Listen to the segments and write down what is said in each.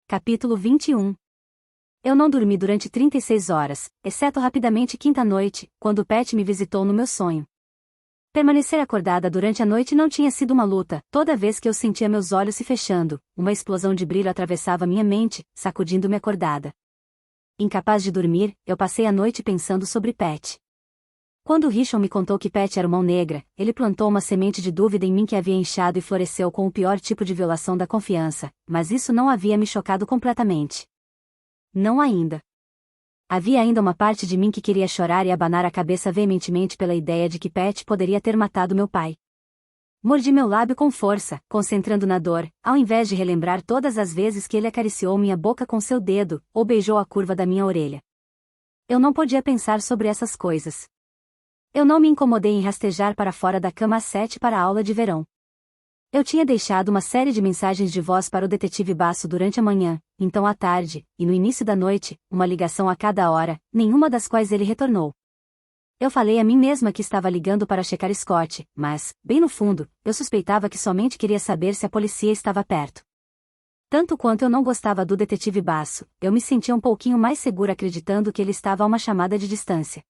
Capítulo 21. Eu não dormi durante 36 horas, exceto rapidamente quinta-noite, quando Pat me visitou no meu sonho. Permanecer acordada durante a noite não tinha sido uma luta. Toda vez que eu sentia meus olhos se fechando, uma explosão de brilho atravessava minha mente, sacudindo-me acordada. Incapaz de dormir, eu passei a noite pensando sobre Pat. Quando Richon me contou que Pat era mão negra, ele plantou uma semente de dúvida em mim que havia inchado e floresceu com o pior tipo de violação da confiança, mas isso não havia me chocado completamente. Não ainda. Havia ainda uma parte de mim que queria chorar e abanar a cabeça veementemente pela ideia de que Pat poderia ter matado meu pai. Mordi meu lábio com força, concentrando na dor, ao invés de relembrar todas as vezes que ele acariciou minha boca com seu dedo, ou beijou a curva da minha orelha. Eu não podia pensar sobre essas coisas. Eu não me incomodei em rastejar para fora da cama às 7 para a aula de verão. Eu tinha deixado uma série de mensagens de voz para o detetive Basso durante a manhã, então à tarde, e no início da noite, uma ligação a cada hora, nenhuma das quais ele retornou. Eu falei a mim mesma que estava ligando para checar Scott, mas, bem no fundo, eu suspeitava que somente queria saber se a polícia estava perto. Tanto quanto eu não gostava do detetive Basso, eu me sentia um pouquinho mais segura acreditando que ele estava a uma chamada de distância.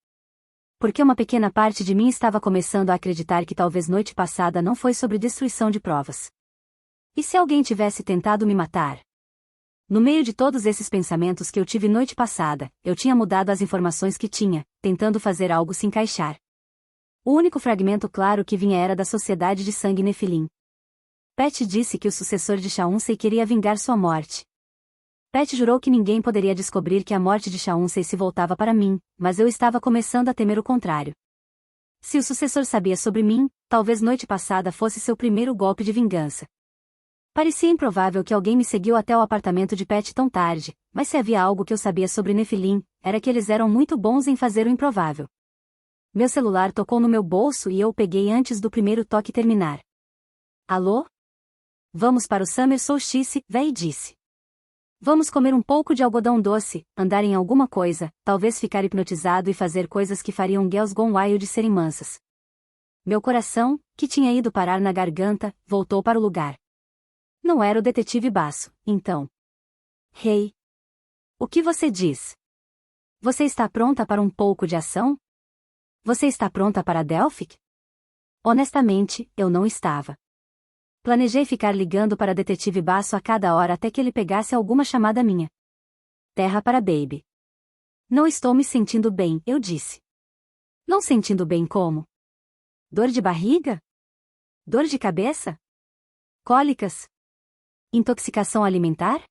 Porque uma pequena parte de mim estava começando a acreditar que talvez noite passada não foi sobre destruição de provas. E se alguém tivesse tentado me matar? No meio de todos esses pensamentos que eu tive noite passada, eu tinha mudado as informações que tinha, tentando fazer algo se encaixar. O único fragmento claro que vinha era da Sociedade de Sangue Nefilim. Pat disse que o sucessor de Chauncey queria vingar sua morte. Pat jurou que ninguém poderia descobrir que a morte de Chauncey se voltava para mim, mas eu estava começando a temer o contrário. Se o sucessor sabia sobre mim, talvez noite passada fosse seu primeiro golpe de vingança. Parecia improvável que alguém me seguiu até o apartamento de Pat tão tarde, mas se havia algo que eu sabia sobre Nefilim, era que eles eram muito bons em fazer o improvável. Meu celular tocou no meu bolso e eu o peguei antes do primeiro toque terminar. Alô? Vamos para o Summer Solstice, véi disse. Vamos comer um pouco de algodão doce, andar em alguma coisa, talvez ficar hipnotizado e fazer coisas que fariam Girls Gone Wild serem mansas. Meu coração, que tinha ido parar na garganta, voltou para o lugar. Não era o detetive Basso, então. Hey! O que você diz? Você está pronta para um pouco de ação? Você está pronta para Delphic? Honestamente, eu não estava. Planejei ficar ligando para detetive Basso a cada hora até que ele pegasse alguma chamada minha. Terra para Baby. Não estou me sentindo bem, eu disse. Não sentindo bem como? Dor de barriga? Dor de cabeça? Cólicas? Intoxicação alimentar?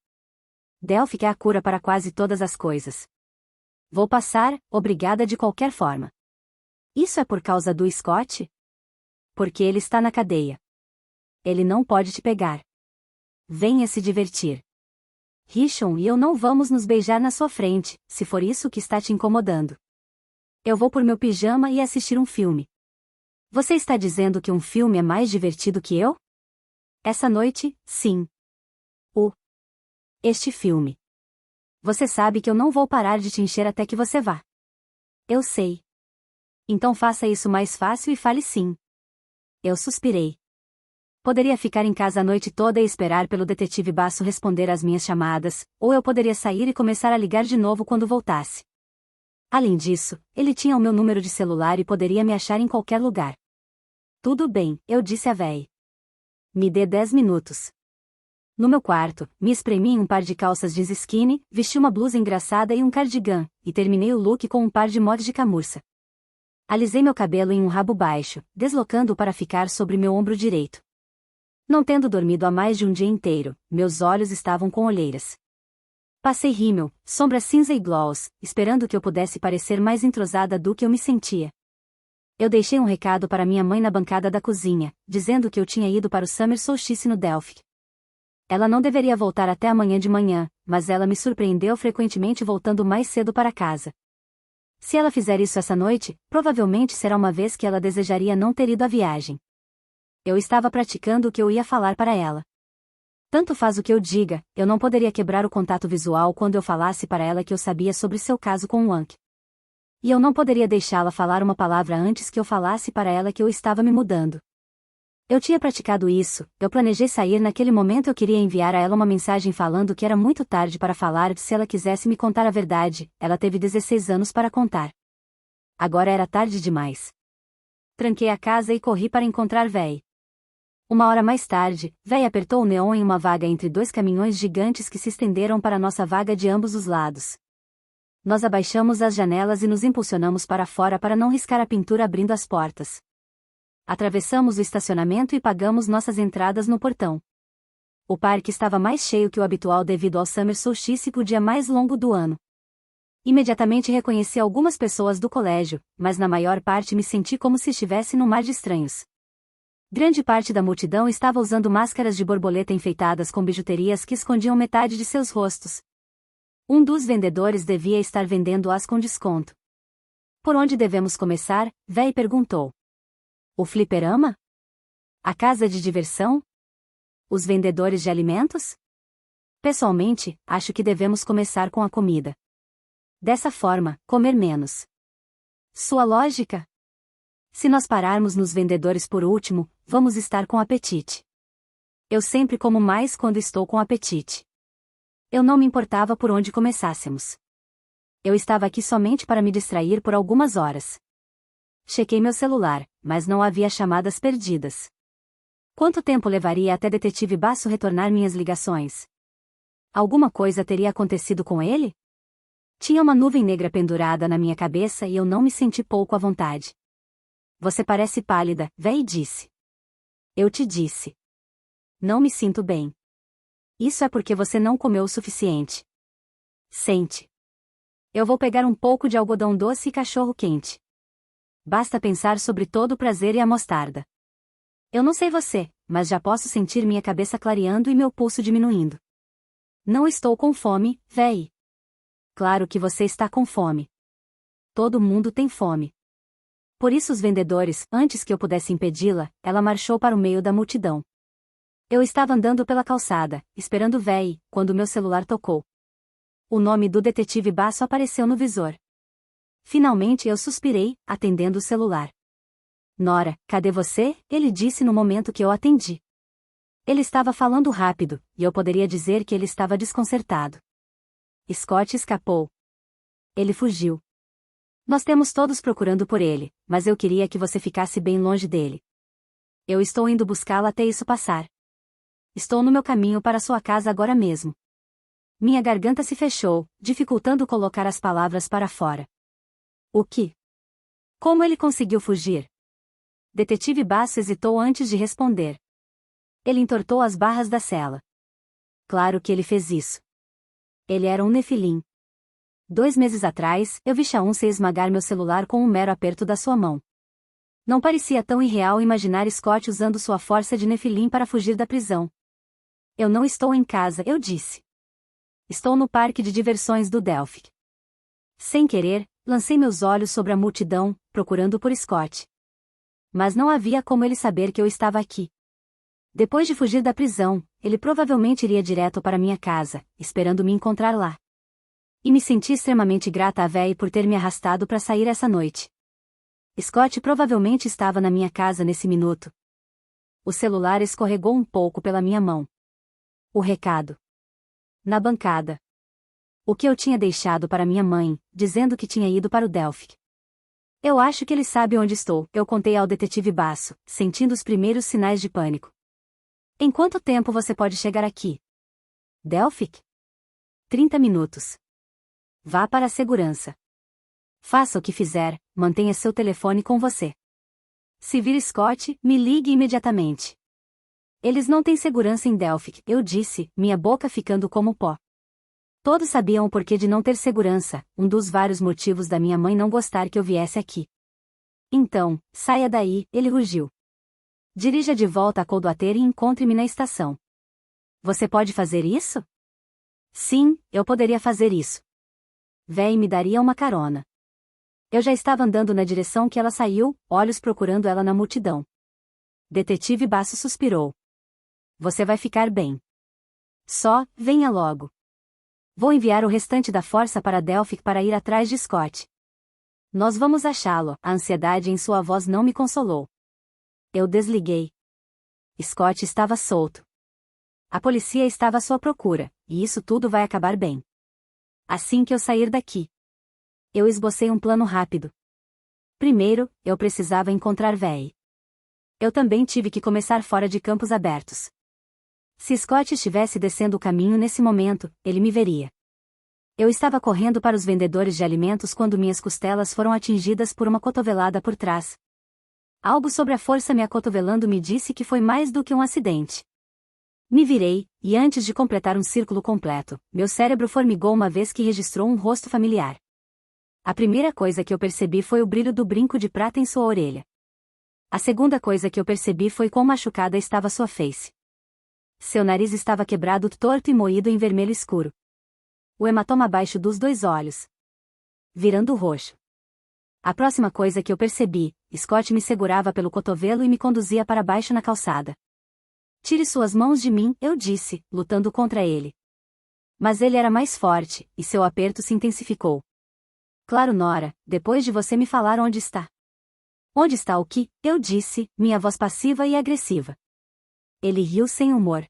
Delphic é a cura para quase todas as coisas. Vou passar, obrigada de qualquer forma. Isso é por causa do Scott? Porque ele está na cadeia. Ele não pode te pegar. Venha se divertir. Richon e eu não vamos nos beijar na sua frente, se for isso que está te incomodando. Eu vou por meu pijama e assistir um filme. Você está dizendo que um filme é mais divertido que eu? Essa noite, sim. Este filme. Você sabe que eu não vou parar de te encher até que você vá. Eu sei. Então faça isso mais fácil e fale sim. Eu suspirei. Poderia ficar em casa a noite toda e esperar pelo detetive Basso responder às minhas chamadas, ou eu poderia sair e começar a ligar de novo quando voltasse. Além disso, ele tinha o meu número de celular e poderia me achar em qualquer lugar. Tudo bem, eu disse a véi. Me dê 10 minutos. No meu quarto, me espremi em um par de calças jeans skinny, vesti uma blusa engraçada e um cardigan, e terminei o look com um par de mods de camurça. Alisei meu cabelo em um rabo baixo, deslocando-o para ficar sobre meu ombro direito. Não tendo dormido há mais de um dia inteiro, meus olhos estavam com olheiras. Passei rímel, sombra cinza e gloss, esperando que eu pudesse parecer mais entrosada do que eu me sentia. Eu deixei um recado para minha mãe na bancada da cozinha, dizendo que eu tinha ido para o Summer Solstice no Delphic. Ela não deveria voltar até amanhã de manhã, mas ela me surpreendeu frequentemente voltando mais cedo para casa. Se ela fizer isso essa noite, provavelmente será uma vez que ela desejaria não ter ido à viagem. Eu estava praticando o que eu ia falar para ela. Tanto faz o que eu diga, eu não poderia quebrar o contato visual quando eu falasse para ela que eu sabia sobre seu caso com o Hank. E eu não poderia deixá-la falar uma palavra antes que eu falasse para ela que eu estava me mudando. Eu tinha praticado isso, eu planejei sair naquele momento. Eu queria enviar a ela uma mensagem falando que era muito tarde para falar se ela quisesse me contar a verdade. Ela teve 16 anos para contar. Agora era tarde demais. Tranquei a casa e corri para encontrar Véi. Uma hora mais tarde, Véi apertou o neon em uma vaga entre dois caminhões gigantes que se estenderam para nossa vaga de ambos os lados. Nós abaixamos as janelas e nos impulsionamos para fora para não riscar a pintura abrindo as portas. Atravessamos o estacionamento e pagamos nossas entradas no portão. O parque estava mais cheio que o habitual devido ao Summer Solstice, o dia mais longo do ano. Imediatamente reconheci algumas pessoas do colégio, mas na maior parte me senti como se estivesse num mar de estranhos. Grande parte da multidão estava usando máscaras de borboleta enfeitadas com bijuterias que escondiam metade de seus rostos. Um dos vendedores devia estar vendendo-as com desconto. Por onde devemos começar? Véi perguntou. O fliperama? A casa de diversão? Os vendedores de alimentos? Pessoalmente, acho que devemos começar com a comida. Dessa forma, comer menos. Sua lógica? Se nós pararmos nos vendedores por último, vamos estar com apetite. Eu sempre como mais quando estou com apetite. Eu não me importava por onde começássemos. Eu estava aqui somente para me distrair por algumas horas. Chequei meu celular, mas não havia chamadas perdidas. Quanto tempo levaria até Detetive Basso retornar minhas ligações? Alguma coisa teria acontecido com ele? Tinha uma nuvem negra pendurada na minha cabeça e eu não me senti pouco à vontade. Você parece pálida, Véi disse. Eu te disse. Não me sinto bem. Isso é porque você não comeu o suficiente. Sente. Eu vou pegar um pouco de algodão doce e cachorro quente. Basta pensar sobre todo o prazer e a mostarda. Eu não sei você, mas já posso sentir minha cabeça clareando e meu pulso diminuindo. Não estou com fome, Véi. Claro que você está com fome. Todo mundo tem fome. Por isso os vendedores, antes que eu pudesse impedi-la, ela marchou para o meio da multidão. Eu estava andando pela calçada, esperando Véi, quando meu celular tocou. O nome do detetive Basso apareceu no visor. Finalmente eu suspirei, atendendo o celular. Nora, cadê você? Ele disse no momento que eu atendi. Ele estava falando rápido, e eu poderia dizer que ele estava desconcertado. Scott escapou. Ele fugiu. Nós temos todos procurando por ele, mas eu queria que você ficasse bem longe dele. Eu estou indo buscá-la até isso passar. Estou no meu caminho para sua casa agora mesmo. Minha garganta se fechou, dificultando colocar as palavras para fora. O que? Como ele conseguiu fugir? Detetive Basso hesitou antes de responder. Ele entortou as barras da cela. Claro que ele fez isso. Ele era um nefilim. 2 meses atrás, eu vi Chauncey esmagar meu celular com um mero aperto da sua mão. Não parecia tão irreal imaginar Scott usando sua força de nefilim para fugir da prisão. Eu não estou em casa, eu disse. Estou no parque de diversões do Delphic. Sem querer, lancei meus olhos sobre a multidão, procurando por Scott. Mas não havia como ele saber que eu estava aqui. Depois de fugir da prisão, ele provavelmente iria direto para minha casa, esperando me encontrar lá. E me senti extremamente grata a Véi por ter me arrastado para sair essa noite. Scott provavelmente estava na minha casa nesse minuto. O celular escorregou um pouco pela minha mão. O recado. Na bancada. O que eu tinha deixado para minha mãe, dizendo que tinha ido para o Delphic. Eu acho que ele sabe onde estou, eu contei ao detetive Basso, sentindo os primeiros sinais de pânico. Em quanto tempo você pode chegar aqui? Delphic? 30 minutos. Vá para a segurança. Faça o que fizer, mantenha seu telefone com você. Se vir Scott, me ligue imediatamente. Eles não têm segurança em Delphic, eu disse, minha boca ficando como pó. Todos sabiam o porquê de não ter segurança, um dos vários motivos da minha mãe não gostar que eu viesse aqui. Então, saia daí, ele rugiu. Dirija de volta a Coldwater e encontre-me na estação. Você pode fazer isso? Sim, eu poderia fazer isso. Véi me daria uma carona. Eu já estava andando na direção que ela saiu, olhos procurando ela na multidão. Detetive Basso suspirou. Você vai ficar bem. Só, venha logo. Vou enviar o restante da força para Delphic para ir atrás de Scott. Nós vamos achá-lo, a ansiedade em sua voz não me consolou. Eu desliguei. Scott estava solto. A polícia estava à sua procura, e isso tudo vai acabar bem. Assim que eu sair daqui. Eu esbocei um plano rápido. Primeiro, eu precisava encontrar Véi. Eu também tive que começar fora de campos abertos. Se Scott estivesse descendo o caminho nesse momento, ele me veria. Eu estava correndo para os vendedores de alimentos quando minhas costelas foram atingidas por uma cotovelada por trás. Algo sobre a força me acotovelando me disse que foi mais do que um acidente. Me virei, e antes de completar um círculo completo, meu cérebro formigou uma vez que registrou um rosto familiar. A primeira coisa que eu percebi foi o brilho do brinco de prata em sua orelha. A segunda coisa que eu percebi foi quão machucada estava sua face. Seu nariz estava quebrado, torto e moído em vermelho escuro. O hematoma abaixo dos 2 olhos, virando roxo. A próxima coisa que eu percebi, Scott me segurava pelo cotovelo e me conduzia para baixo na calçada. Tire suas mãos de mim, eu disse, lutando contra ele. Mas ele era mais forte, e seu aperto se intensificou. Claro, Nora, depois de você me falar onde está. Onde está o que? Eu disse, minha voz passiva e agressiva. Ele riu sem humor.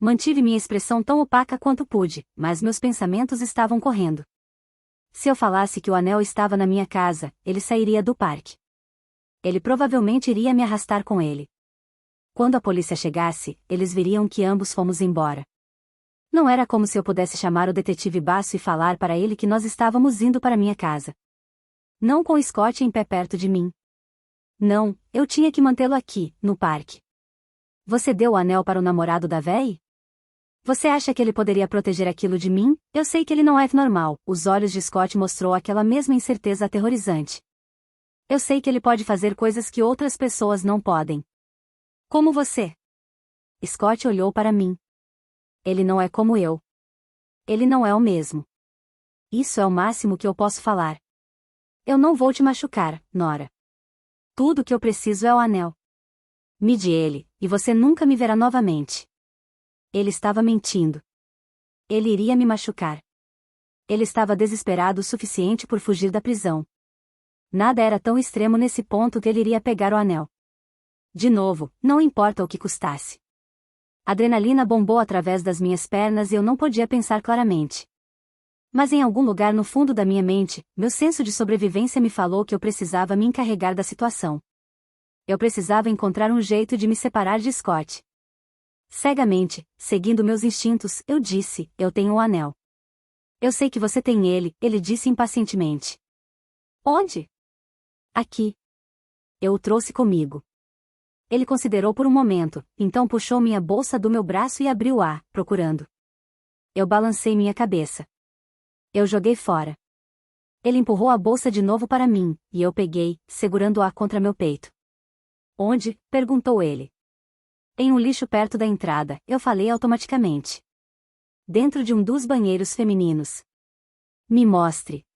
Mantive minha expressão tão opaca quanto pude, mas meus pensamentos estavam correndo. Se eu falasse que o anel estava na minha casa, ele sairia do parque. Ele provavelmente iria me arrastar com ele. Quando a polícia chegasse, eles viriam que ambos fomos embora. Não era como se eu pudesse chamar o detetive Basso e falar para ele que nós estávamos indo para minha casa. Não com Scott em pé perto de mim. Não, eu tinha que mantê-lo aqui, no parque. Você deu o anel para o namorado da véi? Você acha que ele poderia proteger aquilo de mim? Eu sei que ele não é normal. Os olhos de Scott mostrou aquela mesma incerteza aterrorizante. Eu sei que ele pode fazer coisas que outras pessoas não podem. Como você. Scott olhou para mim. Ele não é como eu. Ele não é o mesmo. Isso é o máximo que eu posso falar. Eu não vou te machucar, Nora. Tudo que eu preciso é o anel. Me dê ele, e você nunca me verá novamente. Ele estava mentindo. Ele iria me machucar. Ele estava desesperado o suficiente por fugir da prisão. Nada era tão extremo nesse ponto que ele iria pegar o anel. De novo, não importa o que custasse. A adrenalina bombou através das minhas pernas e eu não podia pensar claramente. Mas em algum lugar no fundo da minha mente, meu senso de sobrevivência me falou que eu precisava me encarregar da situação. Eu precisava encontrar um jeito de me separar de Scott. Cegamente, seguindo meus instintos, eu disse, eu tenho o anel. Eu sei que você tem ele disse impacientemente. Onde? Aqui. Eu o trouxe comigo. Ele considerou por um momento, então puxou minha bolsa do meu braço e abriu-a, procurando. Eu balancei minha cabeça. Eu joguei fora. Ele empurrou a bolsa de novo para mim, e eu peguei, segurando-a contra meu peito. Onde? Perguntou ele. Em um lixo perto da entrada, eu falei automaticamente. Dentro de um dos banheiros femininos. Me mostre.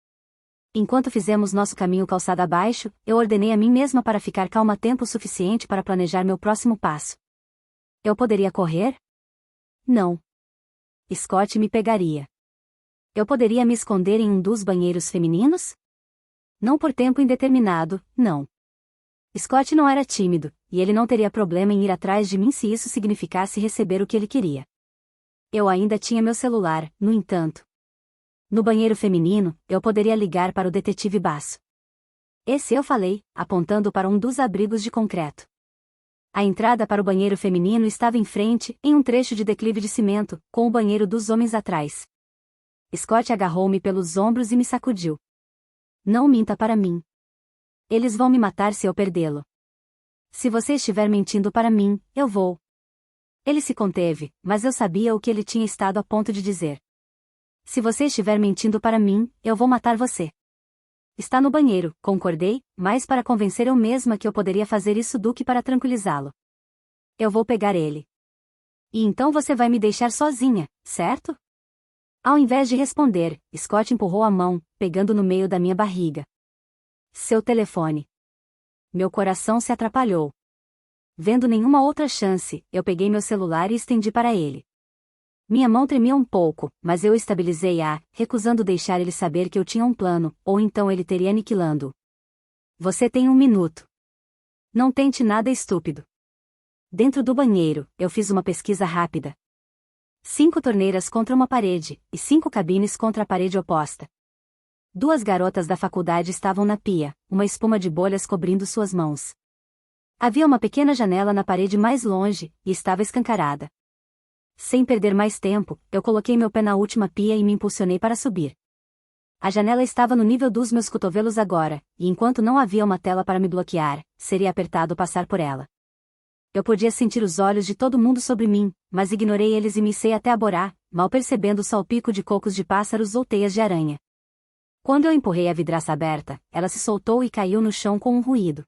Enquanto fizemos nosso caminho calçada abaixo, eu ordenei a mim mesma para ficar calma tempo suficiente para planejar meu próximo passo. Eu poderia correr? Não. Scott me pegaria. Eu poderia me esconder em um dos banheiros femininos? Não por tempo indeterminado, não. Scott não era tímido, e ele não teria problema em ir atrás de mim se isso significasse receber o que ele queria. Eu ainda tinha meu celular, no entanto. No banheiro feminino, eu poderia ligar para o detetive Basso. Esse eu falei, apontando para um dos abrigos de concreto. A entrada para o banheiro feminino estava em frente, em um trecho de declive de cimento, com o banheiro dos homens atrás. Scott agarrou-me pelos ombros e me sacudiu. Não minta para mim. Eles vão me matar se eu perdê-lo. Se você estiver mentindo para mim, eu vou. Ele se conteve, mas eu sabia o que ele tinha estado a ponto de dizer. Se você estiver mentindo para mim, eu vou matar você. Está no banheiro, concordei, mais para convencer eu mesma que eu poderia fazer isso do que para tranquilizá-lo. Eu vou pegar ele. E então você vai me deixar sozinha, certo? Ao invés de responder, Scott empurrou a mão, pegando no meio da minha barriga. Seu telefone. Meu coração se atrapalhou. Vendo nenhuma outra chance, eu peguei meu celular e estendi para ele. Minha mão tremia um pouco, mas eu estabilizei-a, recusando deixar ele saber que eu tinha um plano, ou então ele teria aniquilando-o. Você tem 1 minuto. Não tente nada estúpido. Dentro do banheiro, eu fiz uma pesquisa rápida. 5 torneiras contra uma parede, e 5 cabines contra a parede oposta. 2 garotas da faculdade estavam na pia, uma espuma de bolhas cobrindo suas mãos. Havia uma pequena janela na parede mais longe, e estava escancarada. Sem perder mais tempo, eu coloquei meu pé na última pia e me impulsionei para subir. A janela estava no nível dos meus cotovelos agora, e enquanto não havia uma tela para me bloquear, seria apertado passar por ela. Eu podia sentir os olhos de todo mundo sobre mim, mas ignorei eles e me içei até a borá, mal percebendo o salpico de cocos de pássaros ou teias de aranha. Quando eu empurrei a vidraça aberta, ela se soltou e caiu no chão com um ruído.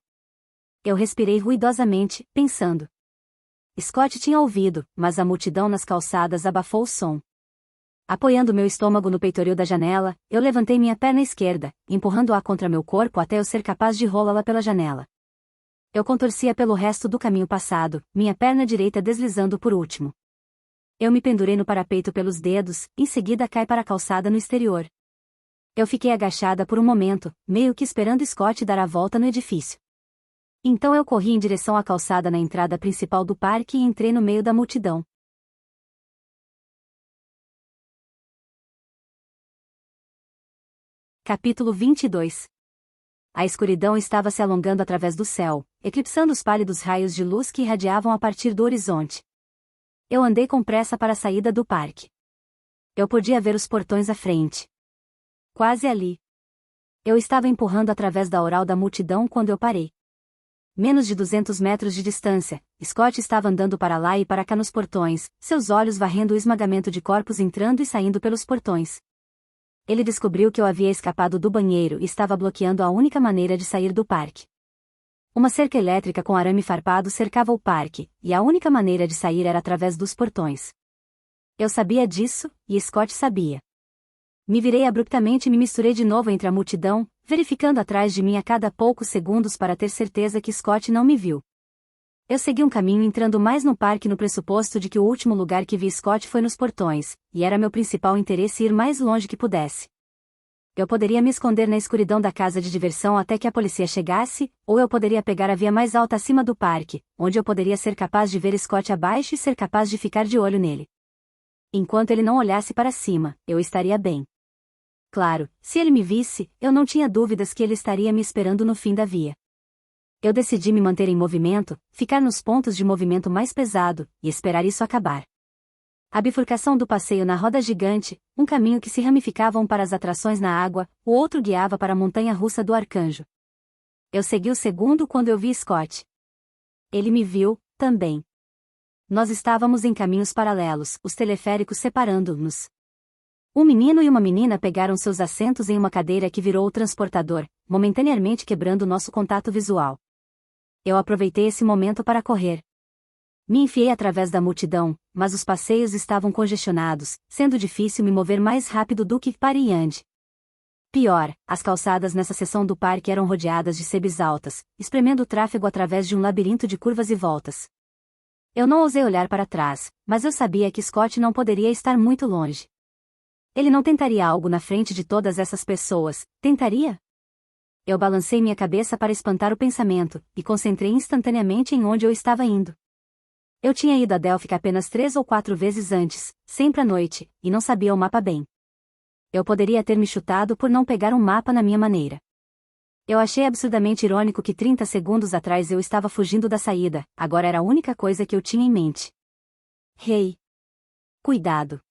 Eu respirei ruidosamente, pensando. Scott tinha ouvido, mas a multidão nas calçadas abafou o som. Apoiando meu estômago no peitoril da janela, eu levantei minha perna esquerda, empurrando-a contra meu corpo até eu ser capaz de rolá-la pela janela. Eu contorcia pelo resto do caminho passado, minha perna direita deslizando por último. Eu me pendurei no parapeito pelos dedos, em seguida caí para a calçada no exterior. Eu fiquei agachada por um momento, meio que esperando Scott dar a volta no edifício. Então eu corri em direção à calçada na entrada principal do parque e entrei no meio da multidão. Capítulo 22. A escuridão estava se alongando através do céu, eclipsando os pálidos raios de luz que irradiavam a partir do horizonte. Eu andei com pressa para a saída do parque. Eu podia ver os portões à frente. Quase ali. Eu estava empurrando através da oral da multidão quando eu parei. Menos de 200 metros de distância, Scott estava andando para lá e para cá nos portões, seus olhos varrendo o esmagamento de corpos entrando e saindo pelos portões. Ele descobriu que eu havia escapado do banheiro e estava bloqueando a única maneira de sair do parque. Uma cerca elétrica com arame farpado cercava o parque, e a única maneira de sair era através dos portões. Eu sabia disso, e Scott sabia. Me virei abruptamente e me misturei de novo entre a multidão, verificando atrás de mim a cada poucos segundos para ter certeza que Scott não me viu. Eu segui um caminho entrando mais no parque no pressuposto de que o último lugar que vi Scott foi nos portões, e era meu principal interesse ir mais longe que pudesse. Eu poderia me esconder na escuridão da casa de diversão até que a polícia chegasse, ou eu poderia pegar a via mais alta acima do parque, onde eu poderia ser capaz de ver Scott abaixo e ser capaz de ficar de olho nele. Enquanto ele não olhasse para cima, eu estaria bem. Claro, se ele me visse, eu não tinha dúvidas que ele estaria me esperando no fim da via. Eu decidi me manter em movimento, ficar nos pontos de movimento mais pesado, e esperar isso acabar. A bifurcação do passeio na roda gigante, um caminho que se ramificava um para as atrações na água, o outro guiava para a montanha-russa do Arcanjo. Eu segui o segundo quando eu vi Scott. Ele me viu, também. Nós estávamos em caminhos paralelos, os teleféricos separando-nos. Um menino e uma menina pegaram seus assentos em uma cadeira que virou o transportador, momentaneamente quebrando nosso contato visual. Eu aproveitei esse momento para correr. Me enfiei através da multidão, mas os passeios estavam congestionados, sendo difícil me mover mais rápido do que para e ande. Pior, as calçadas nessa seção do parque eram rodeadas de sebes altas, espremendo o tráfego através de um labirinto de curvas e voltas. Eu não ousei olhar para trás, mas eu sabia que Scott não poderia estar muito longe. Ele não tentaria algo na frente de todas essas pessoas, tentaria? Eu balancei minha cabeça para espantar o pensamento, e concentrei instantaneamente em onde eu estava indo. Eu tinha ido a Delphic apenas 3 ou 4 vezes antes, sempre à noite, e não sabia o mapa bem. Eu poderia ter me chutado por não pegar um mapa na minha maneira. Eu achei absurdamente irônico que 30 segundos atrás eu estava fugindo da saída, agora era a única coisa que eu tinha em mente. Hey! Cuidado!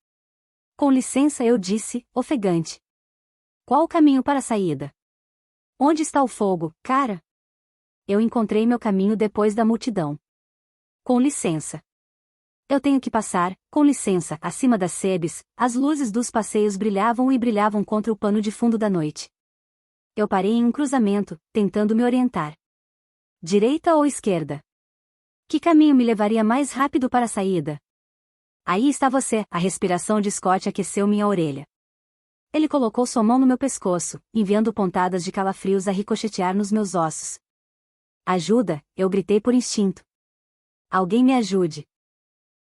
Com licença, eu disse, ofegante. Qual o caminho para a saída? Onde está o fogo, cara? Eu encontrei meu caminho depois da multidão. Com licença. Eu tenho que passar, com licença, acima das sebes, as luzes dos passeios brilhavam e brilhavam contra o pano de fundo da noite. Eu parei em um cruzamento, tentando me orientar. Direita ou esquerda? Que caminho me levaria mais rápido para a saída? Aí está você, a respiração de Scott aqueceu minha orelha. Ele colocou sua mão no meu pescoço, enviando pontadas de calafrios a ricochetear nos meus ossos. Ajuda, eu gritei por instinto. Alguém me ajude.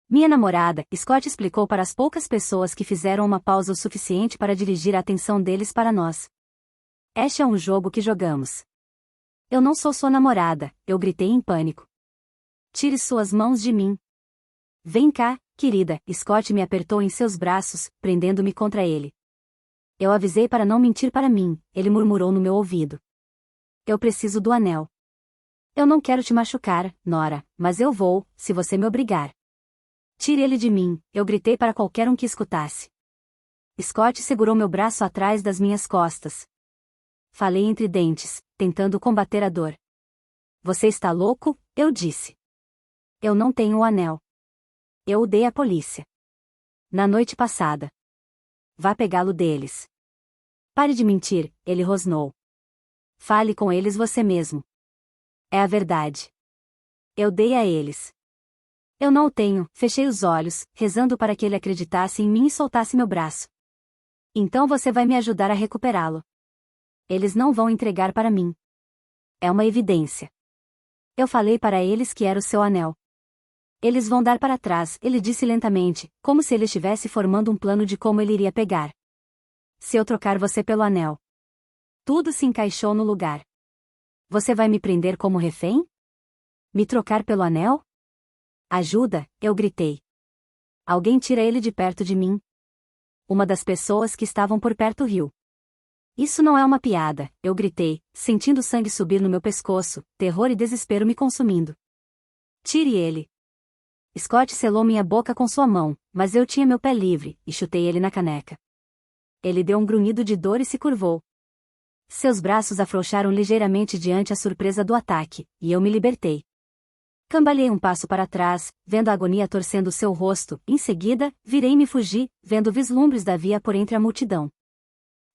Minha namorada, Scott explicou para as poucas pessoas que fizeram uma pausa o suficiente para dirigir a atenção deles para nós. Este é um jogo que jogamos. Eu não sou sua namorada, eu gritei em pânico. Tire suas mãos de mim. Vem cá, querida. Scott me apertou em seus braços, prendendo-me contra ele. Eu avisei para não mentir para mim, ele murmurou no meu ouvido. Eu preciso do anel. Eu não quero te machucar, Nora, mas eu vou, se você me obrigar. Tire ele de mim, eu gritei para qualquer um que escutasse. Scott segurou meu braço atrás das minhas costas. Falei entre dentes, tentando combater a dor. Você está louco? Eu disse. Eu não tenho o anel. Eu o dei à polícia. Na noite passada. Vá pegá-lo deles. Pare de mentir, ele rosnou. Fale com eles você mesmo. É a verdade. Eu dei a eles. Eu não o tenho, fechei os olhos, rezando para que ele acreditasse em mim e soltasse meu braço. Então você vai me ajudar a recuperá-lo. Eles não vão entregar para mim. É uma evidência. Eu falei para eles que era o seu anel. Eles vão dar para trás, ele disse lentamente, como se ele estivesse formando um plano de como ele iria pegar. Se eu trocar você pelo anel. Tudo se encaixou no lugar. Você vai me prender como refém? Me trocar pelo anel? Ajuda, eu gritei. Alguém tira ele de perto de mim. Uma das pessoas que estavam por perto riu. Isso não é uma piada, eu gritei, sentindo sangue subir no meu pescoço, terror e desespero me consumindo. Tire ele. Scott selou minha boca com sua mão, mas eu tinha meu pé livre, e chutei ele na caneca. Ele deu um grunhido de dor e se curvou. Seus braços afrouxaram ligeiramente diante a surpresa do ataque, e eu me libertei. Cambaleei um passo para trás, vendo a agonia torcendo seu rosto, em seguida, virei-me e fugi, vendo vislumbres da via por entre a multidão.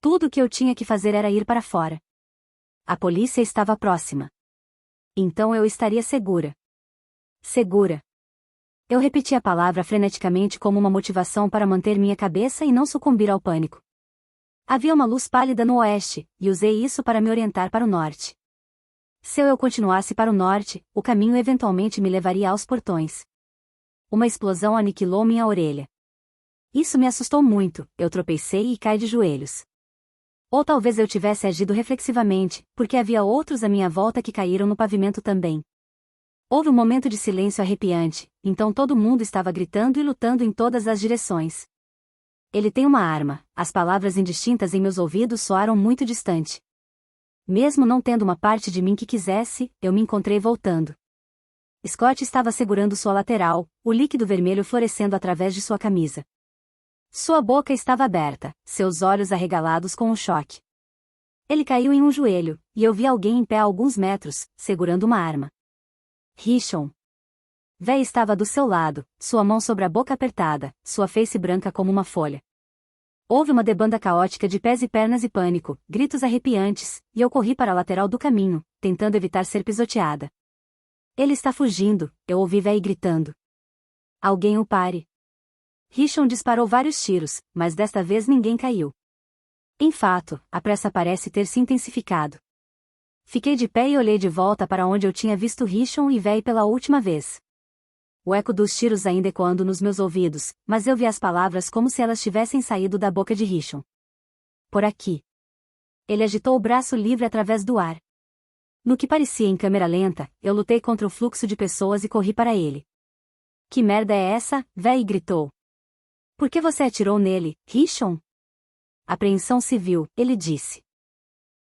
Tudo o que eu tinha que fazer era ir para fora. A polícia estava próxima. Então eu estaria segura. Segura. Eu repeti a palavra freneticamente como uma motivação para manter minha cabeça e não sucumbir ao pânico. Havia uma luz pálida no oeste, e usei isso para me orientar para o norte. Se eu continuasse para o norte, o caminho eventualmente me levaria aos portões. Uma explosão aniquilou minha orelha. Isso me assustou muito, eu tropecei e caí de joelhos. Ou talvez eu tivesse agido reflexivamente, porque havia outros à minha volta que caíram no pavimento também. Houve um momento de silêncio arrepiante, então todo mundo estava gritando e lutando em todas as direções. Ele tem uma arma, as palavras indistintas em meus ouvidos soaram muito distante. Mesmo não tendo uma parte de mim que quisesse, eu me encontrei voltando. Scott estava segurando sua lateral, o líquido vermelho florescendo através de sua camisa. Sua boca estava aberta, seus olhos arregalados com o choque. Ele caiu em um joelho, e eu vi alguém em pé a alguns metros, segurando uma arma. Rishon. Véi estava do seu lado, sua mão sobre a boca apertada, sua face branca como uma folha. Houve uma debanda caótica de pés e pernas e pânico, gritos arrepiantes, e eu corri para a lateral do caminho, tentando evitar ser pisoteada. Ele está fugindo, eu ouvi Véi gritando. Alguém o pare. Rishon disparou vários tiros, mas desta vez ninguém caiu. Em fato, a pressa parece ter se intensificado. Fiquei de pé e olhei de volta para onde eu tinha visto Rishon e Véi pela última vez. O eco dos tiros ainda ecoando nos meus ouvidos, mas eu vi as palavras como se elas tivessem saído da boca de Rishon. Por aqui. Ele agitou o braço livre através do ar. No que parecia em câmera lenta, eu lutei contra o fluxo de pessoas e corri para ele. Que merda é essa? Véi gritou. Por que você atirou nele, Rishon? Apreensão civil, ele disse.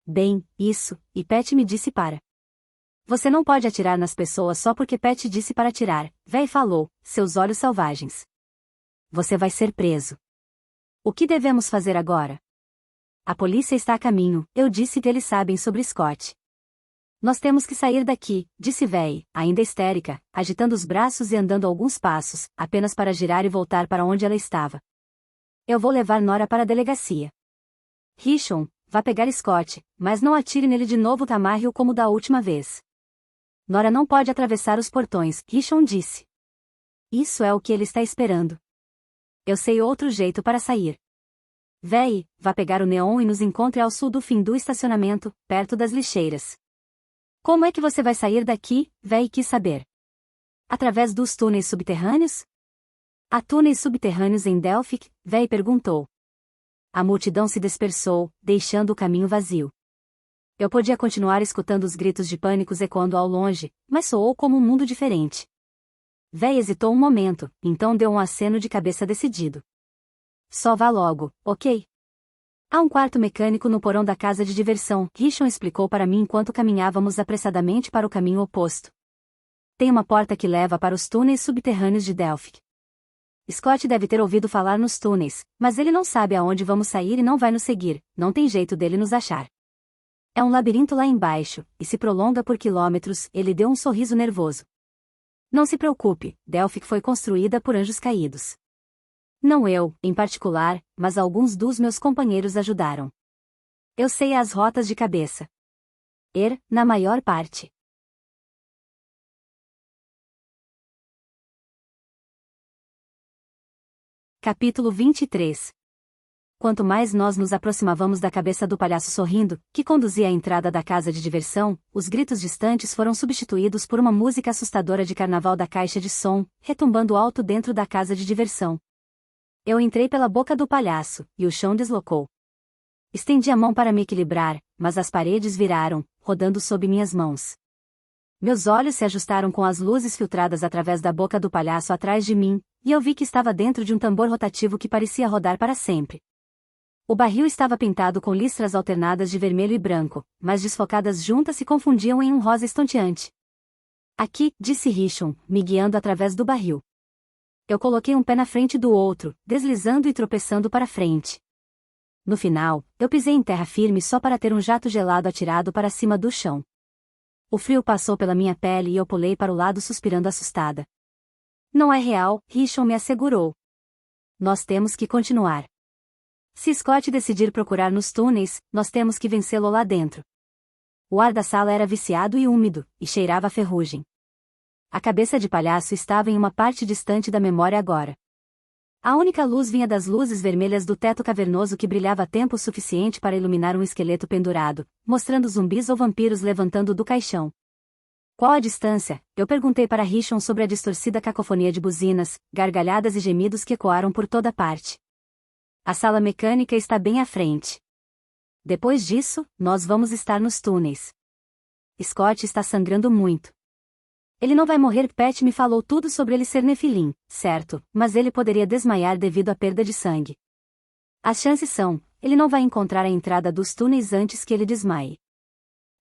Bem, isso, e Pat me disse para. Você não pode atirar nas pessoas só porque Pat disse para atirar, Véi falou, seus olhos selvagens. Você vai ser preso. O que devemos fazer agora? A polícia está a caminho, eu disse que eles sabem sobre Scott. Nós temos que sair daqui, disse Véi, ainda histérica, agitando os braços e andando alguns passos, apenas para girar e voltar para onde ela estava. Eu vou levar Nora para a delegacia. Rishon, vá pegar Scott, mas não atire nele de novo tamarro como da última vez. Nora não pode atravessar os portões, Rishon disse. Isso é o que ele está esperando. Eu sei outro jeito para sair. Véi, vá pegar o neon e nos encontre ao sul do fim do estacionamento, perto das lixeiras. Como é que você vai sair daqui? Véi quis saber. Através dos túneis subterrâneos? Há túneis subterrâneos em Delphic? Véi perguntou. A multidão se dispersou, deixando o caminho vazio. Eu podia continuar escutando os gritos de pânico ecoando ao longe, mas soou como um mundo diferente. Véi hesitou um momento, então deu um aceno de cabeça decidido. Só vá logo, ok? Há um quarto mecânico no porão da casa de diversão, Rishon explicou para mim enquanto caminhávamos apressadamente para o caminho oposto. Tem uma porta que leva para os túneis subterrâneos de Delphic. Scott deve ter ouvido falar nos túneis, mas ele não sabe aonde vamos sair e não vai nos seguir, não tem jeito dele nos achar. É um labirinto lá embaixo, e se prolonga por quilômetros, ele deu um sorriso nervoso. Não se preocupe, Delphic foi construída por anjos caídos. Não eu, em particular, mas alguns dos meus companheiros ajudaram. Eu sei as rotas de cabeça. Na maior parte. Capítulo 23. Quanto mais nós nos aproximávamos da cabeça do palhaço sorrindo, que conduzia à entrada da casa de diversão, os gritos distantes foram substituídos por uma música assustadora de carnaval da caixa de som, retumbando alto dentro da casa de diversão. Eu entrei pela boca do palhaço, e o chão deslocou. Estendi a mão para me equilibrar, mas as paredes viraram, rodando sob minhas mãos. Meus olhos se ajustaram com as luzes filtradas através da boca do palhaço atrás de mim, e eu vi que estava dentro de um tambor rotativo que parecia rodar para sempre. O barril estava pintado com listras alternadas de vermelho e branco, mas desfocadas juntas se confundiam em um rosa estonteante. Aqui, disse Rishon, me guiando através do barril. Eu coloquei um pé na frente do outro, deslizando e tropeçando para frente. No final, eu pisei em terra firme só para ter um jato gelado atirado para cima do chão. O frio passou pela minha pele e eu pulei para o lado suspirando assustada. Não é real, Rishon me assegurou. Nós temos que continuar. Se Scott decidir procurar nos túneis, nós temos que vencê-lo lá dentro. O ar da sala era viciado e úmido, e cheirava a ferrugem. A cabeça de palhaço estava em uma parte distante da memória agora. A única luz vinha das luzes vermelhas do teto cavernoso que brilhava a tempo suficiente para iluminar um esqueleto pendurado, mostrando zumbis ou vampiros levantando do caixão. Qual a distância? Eu perguntei para Rishon sobre a distorcida cacofonia de buzinas, gargalhadas e gemidos que ecoaram por toda parte. A sala mecânica está bem à frente. Depois disso, nós vamos estar nos túneis. Scott está sangrando muito. Ele não vai morrer. Pat me falou tudo sobre ele ser Nefilim, certo, mas ele poderia desmaiar devido à perda de sangue. As chances são, ele não vai encontrar a entrada dos túneis antes que ele desmaie.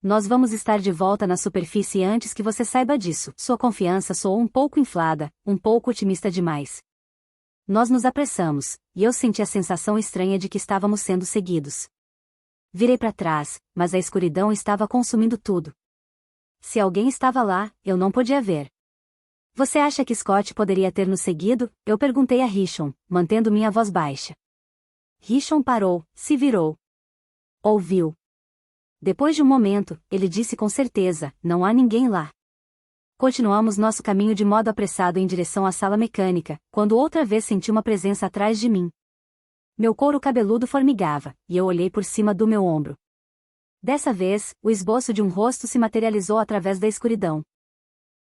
Nós vamos estar de volta na superfície antes que você saiba disso. Sua confiança soou um pouco inflada, um pouco otimista demais. Nós nos apressamos, e eu senti a sensação estranha de que estávamos sendo seguidos. Virei para trás, mas a escuridão estava consumindo tudo. Se alguém estava lá, eu não podia ver. Você acha que Scott poderia ter nos seguido? Eu perguntei a Rishon, mantendo minha voz baixa. Rishon parou, se virou. Ouviu. Depois de um momento, ele disse com certeza, não há ninguém lá. Continuamos nosso caminho de modo apressado em direção à sala mecânica, quando outra vez senti uma presença atrás de mim. Meu couro cabeludo formigava, e eu olhei por cima do meu ombro. Dessa vez, o esboço de um rosto se materializou através da escuridão.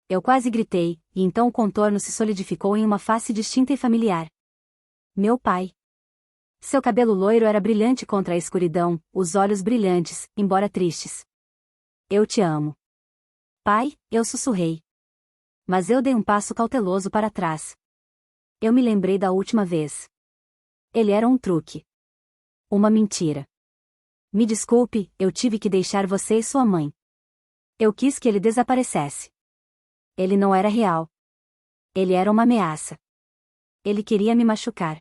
Eu quase gritei, e então o contorno se solidificou em uma face distinta e familiar. Meu pai. Seu cabelo loiro era brilhante contra a escuridão, os olhos brilhantes, embora tristes. Eu te amo. Pai, eu sussurrei. Mas eu dei um passo cauteloso para trás. Eu me lembrei da última vez. Ele era um truque. Uma mentira. Me desculpe, eu tive que deixar você e sua mãe. Eu quis que ele desaparecesse. Ele não era real. Ele era uma ameaça. Ele queria me machucar.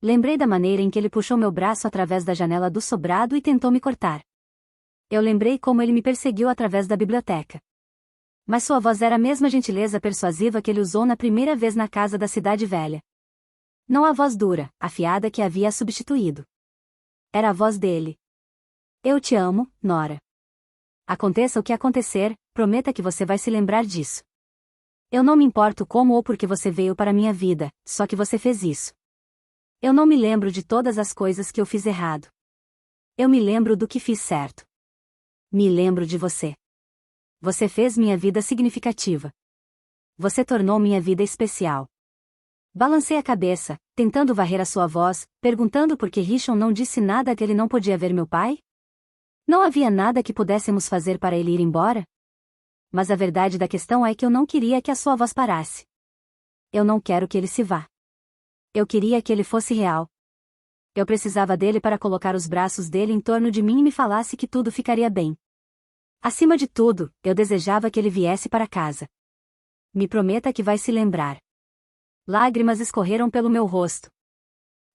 Lembrei da maneira em que ele puxou meu braço através da janela do sobrado e tentou me cortar. Eu lembrei como ele me perseguiu através da biblioteca. Mas sua voz era a mesma gentileza persuasiva que ele usou na primeira vez na casa da cidade velha. Não a voz dura, afiada que havia substituído. Era a voz dele. Eu te amo, Nora. Aconteça o que acontecer, prometa que você vai se lembrar disso. Eu não me importo como ou porque você veio para minha vida, só que você fez isso. Eu não me lembro de todas as coisas que eu fiz errado. Eu me lembro do que fiz certo. Me lembro de você. Você fez minha vida significativa. Você tornou minha vida especial. Balancei a cabeça, tentando varrer a sua voz, perguntando por que Rishon não disse nada que ele não podia ver meu pai? Não havia nada que pudéssemos fazer para ele ir embora? Mas a verdade da questão é que eu não queria que a sua voz parasse. Eu não quero que ele se vá. Eu queria que ele fosse real. Eu precisava dele para colocar os braços dele em torno de mim e me falasse que tudo ficaria bem. Acima de tudo, eu desejava que ele viesse para casa. Me prometa que vai se lembrar. Lágrimas escorreram pelo meu rosto.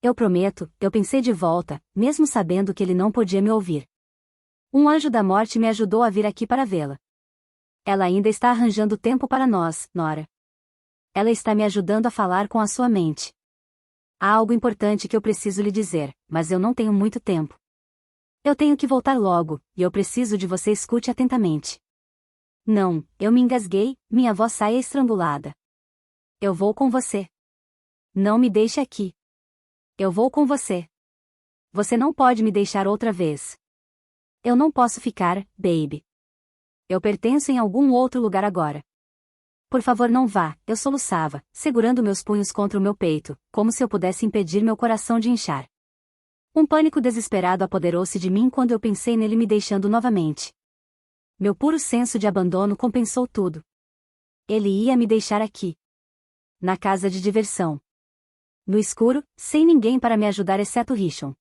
Eu prometo, eu pensei de volta, mesmo sabendo que ele não podia me ouvir. Um anjo da morte me ajudou a vir aqui para vê-la. Ela ainda está arranjando tempo para nós, Nora. Ela está me ajudando a falar com a sua mente. Há algo importante que eu preciso lhe dizer, mas eu não tenho muito tempo. Eu tenho que voltar logo, e eu preciso de você escute atentamente. Não, eu me engasguei, minha voz saia estrangulada. Eu vou com você. Não me deixe aqui. Eu vou com você. Você não pode me deixar outra vez. Eu não posso ficar, baby. Eu pertenço em algum outro lugar agora. Por favor, não vá, eu soluçava, segurando meus punhos contra o meu peito, como se eu pudesse impedir meu coração de inchar. Um pânico desesperado apoderou-se de mim quando eu pensei nele me deixando novamente. Meu puro senso de abandono compensou tudo. Ele ia me deixar aqui. Na casa de diversão. No escuro, sem ninguém para me ajudar exceto Rishon.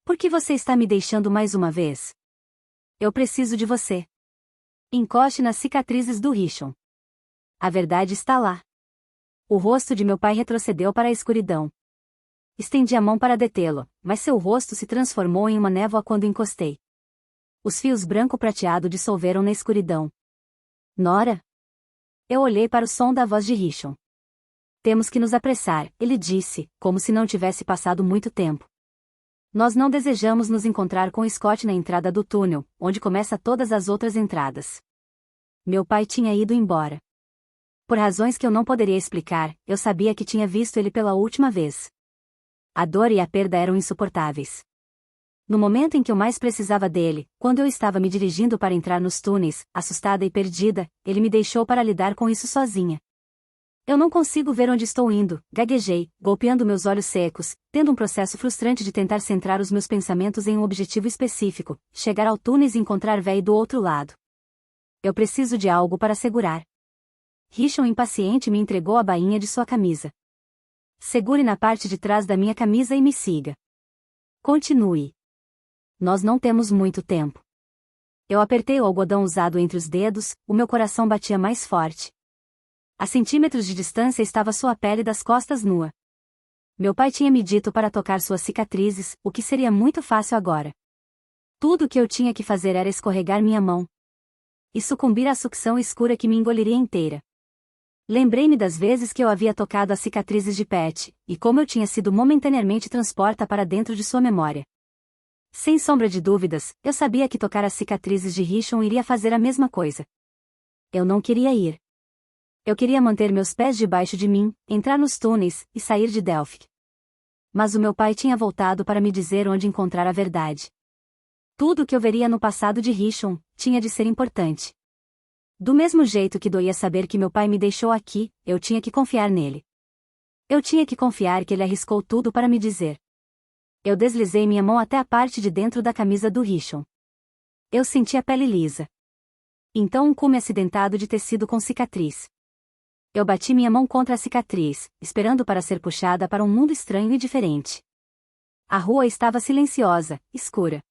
Por que você está me deixando mais uma vez? Eu preciso de você. Encoste nas cicatrizes do Rishon. A verdade está lá. O rosto de meu pai retrocedeu para a escuridão. Estendi a mão para detê-lo, mas seu rosto se transformou em uma névoa quando encostei. Os fios branco-prateado dissolveram na escuridão. Nora? Eu olhei para o som da voz de Rishon. Temos que nos apressar, ele disse, como se não tivesse passado muito tempo. Nós não desejamos nos encontrar com Scott na entrada do túnel, onde começa todas as outras entradas. Meu pai tinha ido embora. Por razões que eu não poderia explicar, eu sabia que tinha visto ele pela última vez. A dor e a perda eram insuportáveis. No momento em que eu mais precisava dele, quando eu estava me dirigindo para entrar nos túneis, assustada e perdida, ele me deixou para lidar com isso sozinha. Eu não consigo ver onde estou indo, gaguejei, golpeando meus olhos secos, tendo um processo frustrante de tentar centrar os meus pensamentos em um objetivo específico, chegar ao túneis e encontrar véi do outro lado. Eu preciso de algo para segurar. Rishon impaciente me entregou a bainha de sua camisa. Segure na parte de trás da minha camisa e me siga. Continue. Nós não temos muito tempo. Eu apertei o algodão usado entre os dedos, o meu coração batia mais forte. A centímetros de distância estava sua pele das costas nua. Meu pai tinha me dito para tocar suas cicatrizes, o que seria muito fácil agora. Tudo o que eu tinha que fazer era escorregar minha mão. E sucumbir à sucção escura que me engoliria inteira. Lembrei-me das vezes que eu havia tocado as cicatrizes de Pat, e como eu tinha sido momentaneamente transportada para dentro de sua memória. Sem sombra de dúvidas, eu sabia que tocar as cicatrizes de Rishon iria fazer a mesma coisa. Eu não queria ir. Eu queria manter meus pés debaixo de mim, entrar nos túneis, e sair de Delphi. Mas o meu pai tinha voltado para me dizer onde encontrar a verdade. Tudo o que eu veria no passado de Rishon, tinha de ser importante. Do mesmo jeito que doía saber que meu pai me deixou aqui, eu tinha que confiar nele. Eu tinha que confiar que ele arriscou tudo para me dizer. Eu deslizei minha mão até a parte de dentro da camisa do Rishon. Eu senti a pele lisa. Então um cume acidentado de tecido com cicatriz. Eu bati minha mão contra a cicatriz, esperando para ser puxada para um mundo estranho e diferente. A rua estava silenciosa, escura.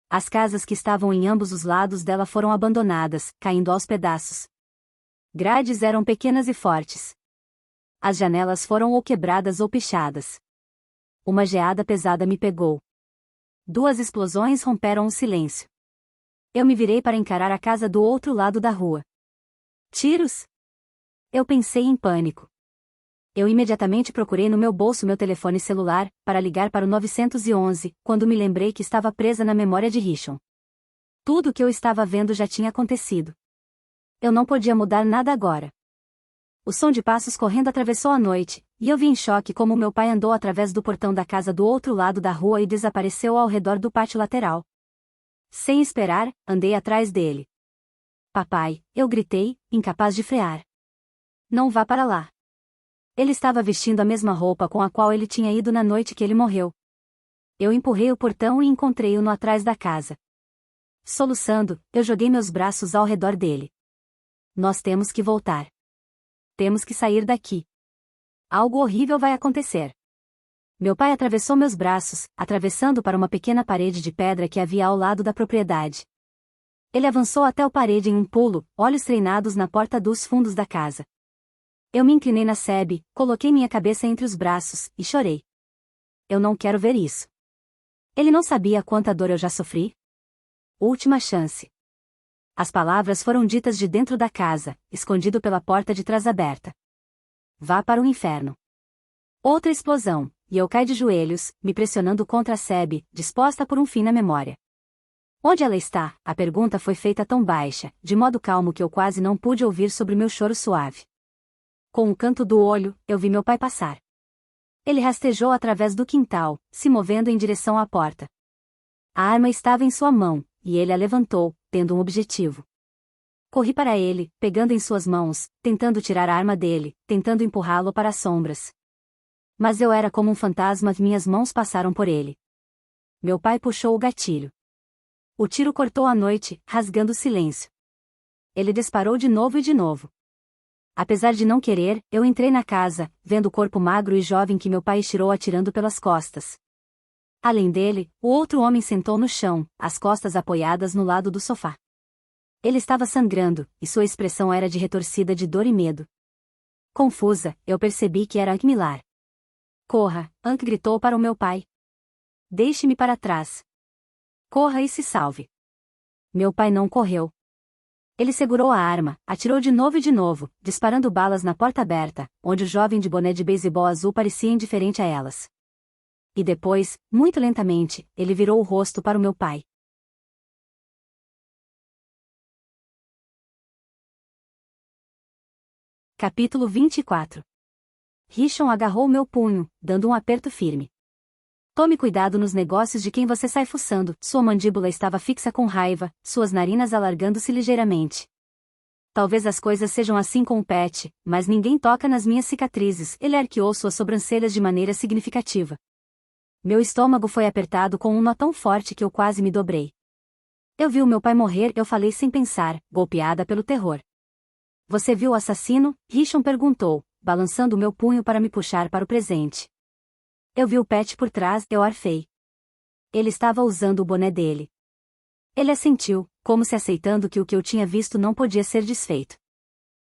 As casas que estavam em ambos os lados dela foram abandonadas, caindo aos pedaços. Grades eram pequenas e fortes. As janelas foram ou quebradas ou pichadas. Uma geada pesada me pegou. 2 explosões romperam o silêncio. Eu me virei para encarar a casa do outro lado da rua. Tiros? Eu pensei em pânico. Eu imediatamente procurei no meu bolso meu telefone celular, para ligar para o 911, quando me lembrei que estava presa na memória de Rishon. Tudo o que eu estava vendo já tinha acontecido. Eu não podia mudar nada agora. O som de passos correndo atravessou a noite, e eu vi em choque como meu pai andou através do portão da casa do outro lado da rua e desapareceu ao redor do pátio lateral. Sem esperar, andei atrás dele. Papai, eu gritei, incapaz de frear. Não vá para lá. Ele estava vestindo a mesma roupa com a qual ele tinha ido na noite que ele morreu. Eu empurrei o portão e encontrei-o no atrás da casa. Soluçando, eu joguei meus braços ao redor dele. Nós temos que voltar. Temos que sair daqui. Algo horrível vai acontecer. Meu pai atravessou meus braços, atravessando para uma pequena parede de pedra que havia ao lado da propriedade. Ele avançou até a parede em um pulo, olhos treinados na porta dos fundos da casa. Eu me inclinei na sebe, coloquei minha cabeça entre os braços, e chorei. Eu não quero ver isso. Ele não sabia quanta dor eu já sofri? Última chance. As palavras foram ditas de dentro da casa, escondido pela porta de trás aberta. Vá para o inferno. Outra explosão, e eu caí de joelhos, me pressionando contra a sebe, disposta por um fim na memória. Onde ela está? A pergunta foi feita tão baixa, de modo calmo que eu quase não pude ouvir sobre meu choro suave. Com o canto do olho, eu vi meu pai passar. Ele rastejou através do quintal, se movendo em direção à porta. A arma estava em sua mão, e ele a levantou, tendo um objetivo. Corri para ele, pegando em suas mãos, tentando tirar a arma dele, tentando empurrá-lo para as sombras. Mas eu era como um fantasma e minhas mãos passaram por ele. Meu pai puxou o gatilho. O tiro cortou a noite, rasgando o silêncio. Ele disparou de novo e de novo. Apesar de não querer, eu entrei na casa, vendo o corpo magro e jovem que meu pai estirou atirando pelas costas. Além dele, o outro homem sentou no chão, as costas apoiadas no lado do sofá. Ele estava sangrando, e sua expressão era de retorcida de dor e medo. Confusa, eu percebi que era Ankh-Milar. Corra, Ankh gritou para o meu pai. Deixe-me para trás. Corra e se salve. Meu pai não correu. Ele segurou a arma, atirou de novo, disparando balas na porta aberta, onde o jovem de boné de beisebol azul parecia indiferente a elas. E depois, muito lentamente, ele virou o rosto para o meu pai. Capítulo 24. Rishon agarrou meu punho, dando um aperto firme. Tome cuidado nos negócios de quem você sai fuçando. Sua mandíbula estava fixa com raiva, suas narinas alargando-se ligeiramente. Talvez as coisas sejam assim com o Pat, mas ninguém toca nas minhas cicatrizes. Ele arqueou suas sobrancelhas de maneira significativa. Meu estômago foi apertado com um nó tão forte que eu quase me dobrei. Eu vi o meu pai morrer, eu falei sem pensar, golpeada pelo terror. Você viu o assassino? Rishon perguntou, balançando o meu punho para me puxar para o presente. Eu vi o Pat por trás, eu arfei. Ele estava usando o boné dele. Ele assentiu, como se aceitando que o que eu tinha visto não podia ser desfeito.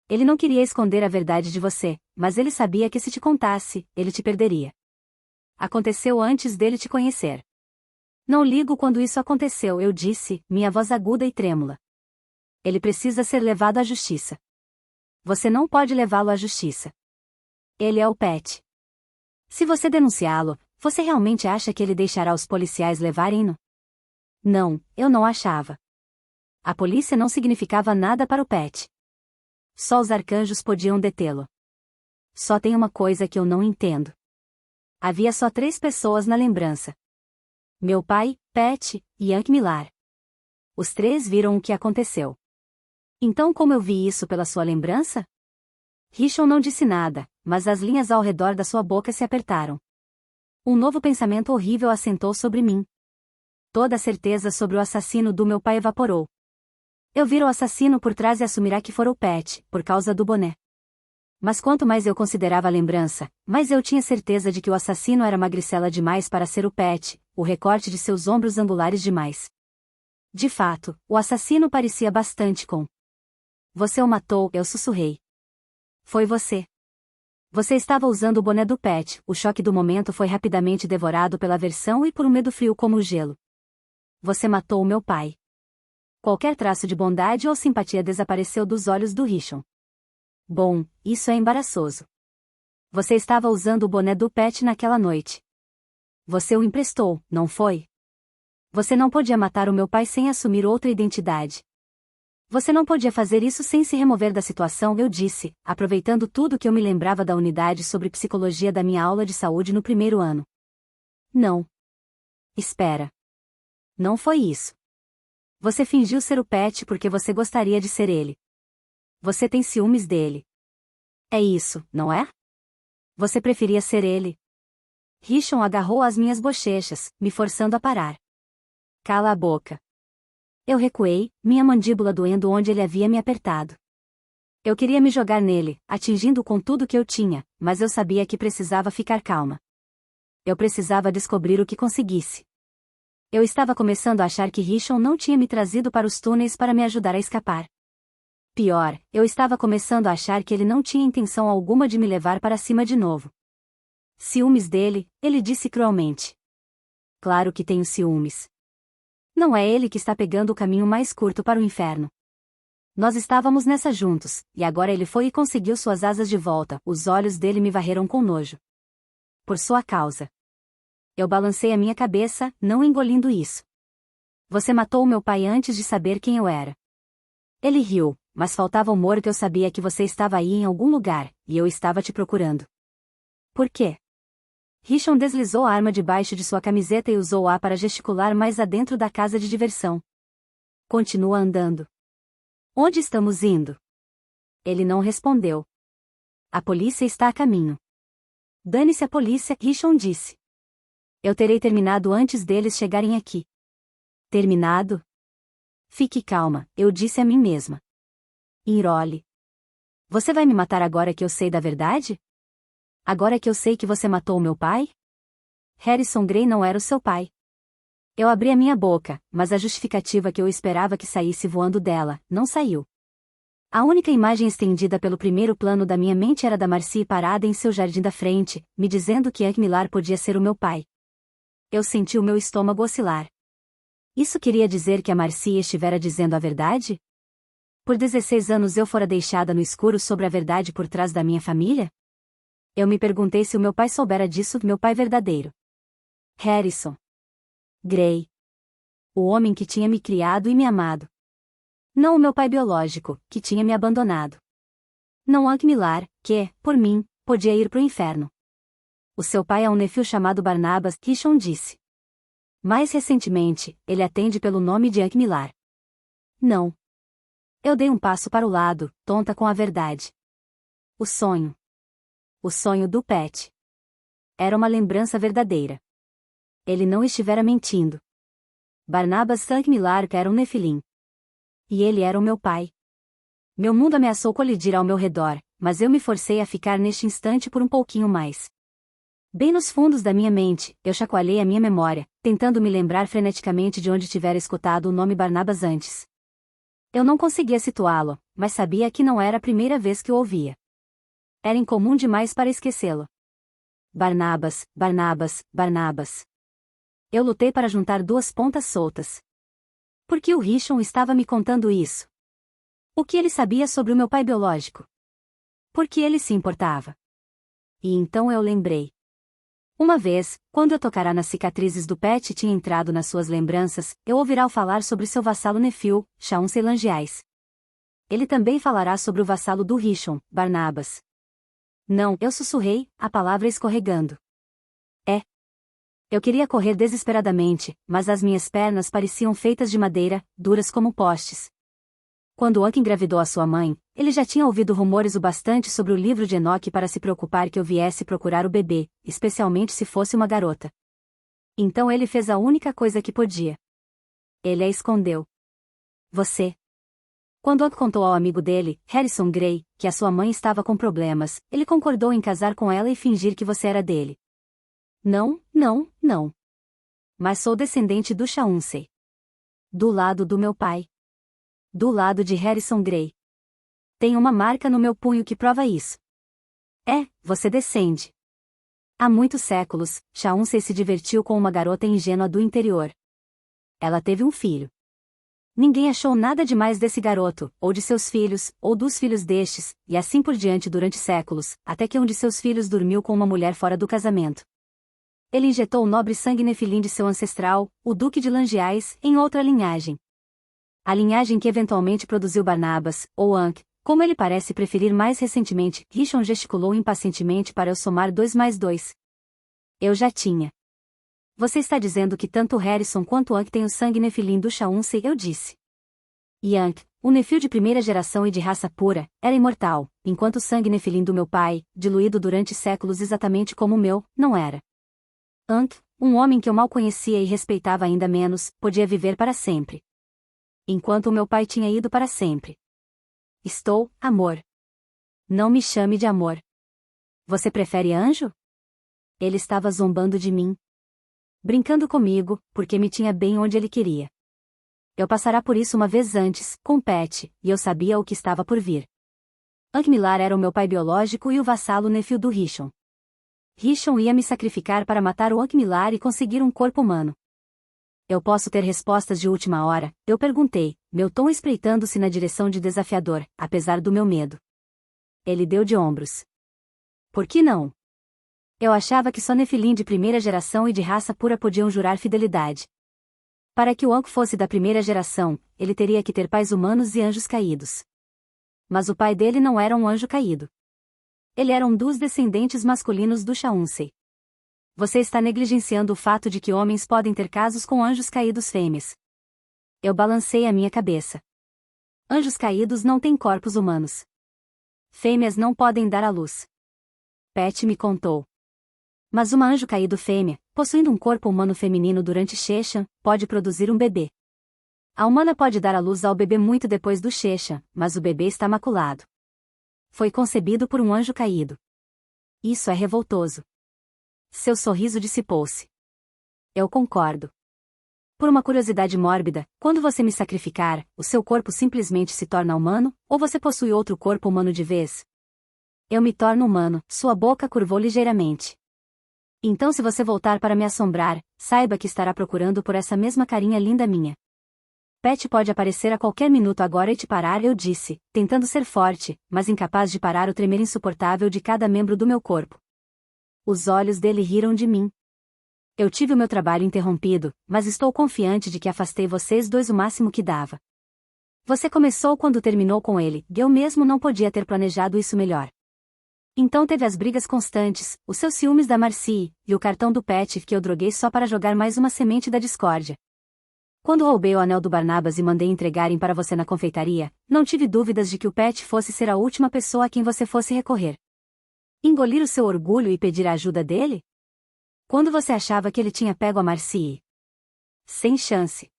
Ele não queria esconder a verdade de você, mas ele sabia que se te contasse, ele te perderia. Aconteceu antes dele te conhecer. Não ligo quando isso aconteceu, eu disse, minha voz aguda e trêmula. Ele precisa ser levado à justiça. Você não pode levá-lo à justiça. Ele é o Pat. Se você denunciá-lo, você realmente acha que ele deixará os policiais levarem-no? Não, eu não achava. A polícia não significava nada para o Pat. Só os arcanjos podiam detê-lo. Só tem uma coisa que eu não entendo. Havia só 3 pessoas na lembrança. Meu pai, Pat, e Ankh-Milar. Os 3 viram o que aconteceu. Então como eu vi isso pela sua lembrança? Rishon não disse nada, mas as linhas ao redor da sua boca se apertaram. Um novo pensamento horrível assentou sobre mim. Toda a certeza sobre o assassino do meu pai evaporou. Eu vi o assassino por trás e assumirá que fora o Pat, por causa do boné. Mas quanto mais eu considerava a lembrança, mais eu tinha certeza de que o assassino era magricela demais para ser o Pat, o recorte de seus ombros angulares demais. De fato, o assassino parecia bastante com. Você o matou, eu sussurrei. Foi você. Você estava usando o boné do Pat, o choque do momento foi rapidamente devorado pela aversão e por um medo frio como o gelo. Você matou o meu pai. Qualquer traço de bondade ou simpatia desapareceu dos olhos do Rishon. Bom, isso é embaraçoso. Você estava usando o boné do Pat naquela noite. Você o emprestou, não foi? Você não podia matar o meu pai sem assumir outra identidade. Você não podia fazer isso sem se remover da situação, eu disse, aproveitando tudo que eu me lembrava da unidade sobre psicologia da minha aula de saúde no primeiro ano. Não. Espera. Não foi isso. Você fingiu ser o Pat porque você gostaria de ser ele. Você tem ciúmes dele. É isso, não é? Você preferia ser ele. Rishon agarrou as minhas bochechas, me forçando a parar. Cala a boca. Eu recuei, minha mandíbula doendo onde ele havia me apertado. Eu queria me jogar nele, atingindo com tudo que eu tinha, mas eu sabia que precisava ficar calma. Eu precisava descobrir o que conseguisse. Eu estava começando a achar que Rishon não tinha me trazido para os túneis para me ajudar a escapar. Pior, eu estava começando a achar que ele não tinha intenção alguma de me levar para cima de novo. Ciúmes dele, ele disse cruelmente. Claro que tenho ciúmes. Não é ele que está pegando o caminho mais curto para o inferno. Nós estávamos nessa juntos, e agora ele foi e conseguiu suas asas de volta. Os olhos dele me varreram com nojo. Por sua causa. Eu balancei a minha cabeça, não engolindo isso. Você matou o meu pai antes de saber quem eu era. Ele riu, mas faltava humor que eu sabia que você estava aí em algum lugar, e eu estava te procurando. Por quê? Rishon deslizou a arma debaixo de sua camiseta e usou-a para gesticular mais adentro da casa de diversão. Continua andando. Onde estamos indo? Ele não respondeu. A polícia está a caminho. Dane-se a polícia, Rishon disse. Eu terei terminado antes deles chegarem aqui. Terminado? Fique calma, eu disse a mim mesma. Enrole. Você vai me matar agora que eu sei da verdade? Agora que eu sei que você matou o meu pai? Harrison Gray não era o seu pai. Eu abri a minha boca, mas a justificativa que eu esperava que saísse voando dela, não saiu. A única imagem estendida pelo primeiro plano da minha mente era da Marcy parada em seu jardim da frente, me dizendo que Hank Millar podia ser o meu pai. Eu senti o meu estômago oscilar. Isso queria dizer que a Marcy estivera dizendo a verdade? Por 16 anos eu fora deixada no escuro sobre a verdade por trás da minha família? Eu me perguntei se o meu pai soubera disso, meu pai verdadeiro. Harrison Gray. O homem que tinha me criado e me amado. Não o meu pai biológico, que tinha me abandonado. Não Hank Millar, que, por mim, podia ir pro inferno. O seu pai é um nefio chamado Barnabas, Rishon disse. Mais recentemente, ele atende pelo nome de Hank Millar. Não. Eu dei um passo para o lado, tonta com a verdade. O sonho. O sonho do Pet. Era uma lembrança verdadeira. Ele não estivera mentindo. Barnabas Hank Millar era um nefilim. E ele era o meu pai. Meu mundo ameaçou colidir ao meu redor, mas eu me forcei a ficar neste instante por um pouquinho mais. Bem nos fundos da minha mente, eu chacoalhei a minha memória, tentando me lembrar freneticamente de onde tivera escutado o nome Barnabas antes. Eu não conseguia situá-lo, mas sabia que não era a primeira vez que o ouvia. Era incomum demais para esquecê-lo. Barnabas, Barnabas, Barnabas. Eu lutei para juntar duas pontas soltas. Por que o Rishon estava me contando isso? O que ele sabia sobre o meu pai biológico? Por que ele se importava? E então eu lembrei. Uma vez, quando eu tocara nas cicatrizes do Pet e tinha entrado nas suas lembranças, eu ouvirá falar sobre seu vassalo Nefil, Shaun Langiais. Ele também falará sobre o vassalo do Rishon, Barnabas. Não, eu sussurrei, a palavra escorregando. É. Eu queria correr desesperadamente, mas as minhas pernas pareciam feitas de madeira, duras como postes. Quando Hank engravidou a sua mãe, ele já tinha ouvido rumores o bastante sobre o livro de Enoque para se preocupar que eu viesse procurar o bebê, especialmente se fosse uma garota. Então ele fez a única coisa que podia. Ele a escondeu. Você. Quando Hank contou ao amigo dele, Harrison Gray, que a sua mãe estava com problemas, ele concordou em casar com ela e fingir que você era dele. Não, não, não. Mas sou descendente do Chauncey. Do lado do meu pai. Do lado de Harrison Gray. Tem uma marca no meu punho que prova isso. É, você descende. Há muitos séculos, Chauncey se divertiu com uma garota ingênua do interior. Ela teve um filho. Ninguém achou nada demais desse garoto, ou de seus filhos, ou dos filhos destes, e assim por diante durante séculos, até que um de seus filhos dormiu com uma mulher fora do casamento. Ele injetou o nobre sangue nefilim de seu ancestral, o Duque de Langiais, em outra linhagem. A linhagem que eventualmente produziu Barnabas, ou Hank, como ele parece preferir mais recentemente. Rishon gesticulou impacientemente para eu somar 2 mais 2. Eu já tinha. Você está dizendo que tanto Harrison quanto Hank têm o sangue nefilim do Chauncey, eu disse. E Hank, o nefil de primeira geração e de raça pura, era imortal, enquanto o sangue nefilim do meu pai, diluído durante séculos exatamente como o meu, não era. Hank, um homem que eu mal conhecia e respeitava ainda menos, podia viver para sempre. Enquanto o meu pai tinha ido para sempre. Estou, amor. Não me chame de amor. Você prefere anjo? Ele estava zombando de mim. Brincando comigo, porque me tinha bem onde ele queria. Eu passara por isso uma vez antes, com Pat, e eu sabia o que estava por vir. Ankh-Milar era o meu pai biológico e o vassalo Nephil do Rishon. Rishon ia me sacrificar para matar o Ankh-Milar e conseguir um corpo humano. Eu posso ter respostas de última hora, eu perguntei, meu tom espreitando-se na direção de desafiador, apesar do meu medo. Ele deu de ombros. Por que não? Eu achava que só Nefilim de primeira geração e de raça pura podiam jurar fidelidade. Para que o Ankh fosse da primeira geração, ele teria que ter pais humanos e anjos caídos. Mas o pai dele não era um anjo caído. Ele era um dos descendentes masculinos do Shaunsei. Você está negligenciando o fato de que homens podem ter casos com anjos caídos fêmeas. Eu balancei a minha cabeça. Anjos caídos não têm corpos humanos. Fêmeas não podem dar à luz. Pat me contou. Mas uma anjo caído fêmea, possuindo um corpo humano feminino durante Sheshan, pode produzir um bebê. A humana pode dar à luz ao bebê muito depois do Sheshan, mas o bebê está maculado. Foi concebido por um anjo caído. Isso é revoltoso. Seu sorriso dissipou-se. Eu concordo. Por uma curiosidade mórbida, quando você me sacrificar, o seu corpo simplesmente se torna humano, ou você possui outro corpo humano de vez? Eu me torno humano, sua boca curvou ligeiramente. Então se você voltar para me assombrar, saiba que estará procurando por essa mesma carinha linda minha. Pat pode aparecer a qualquer minuto agora e te parar, eu disse, tentando ser forte, mas incapaz de parar o tremer insuportável de cada membro do meu corpo. Os olhos dele riram de mim. Eu tive o meu trabalho interrompido, mas estou confiante de que afastei vocês dois o máximo que dava. Você começou quando terminou com ele, e eu mesmo não podia ter planejado isso melhor. Então teve as brigas constantes, os seus ciúmes da Marcy, e o cartão do Pat que eu droguei só para jogar mais uma semente da discórdia. Quando roubei o anel do Barnabas e mandei entregarem para você na confeitaria, não tive dúvidas de que o Pat fosse ser a última pessoa a quem você fosse recorrer. Engolir o seu orgulho e pedir a ajuda dele? Quando você achava que ele tinha pego a Marcy? Sem chance.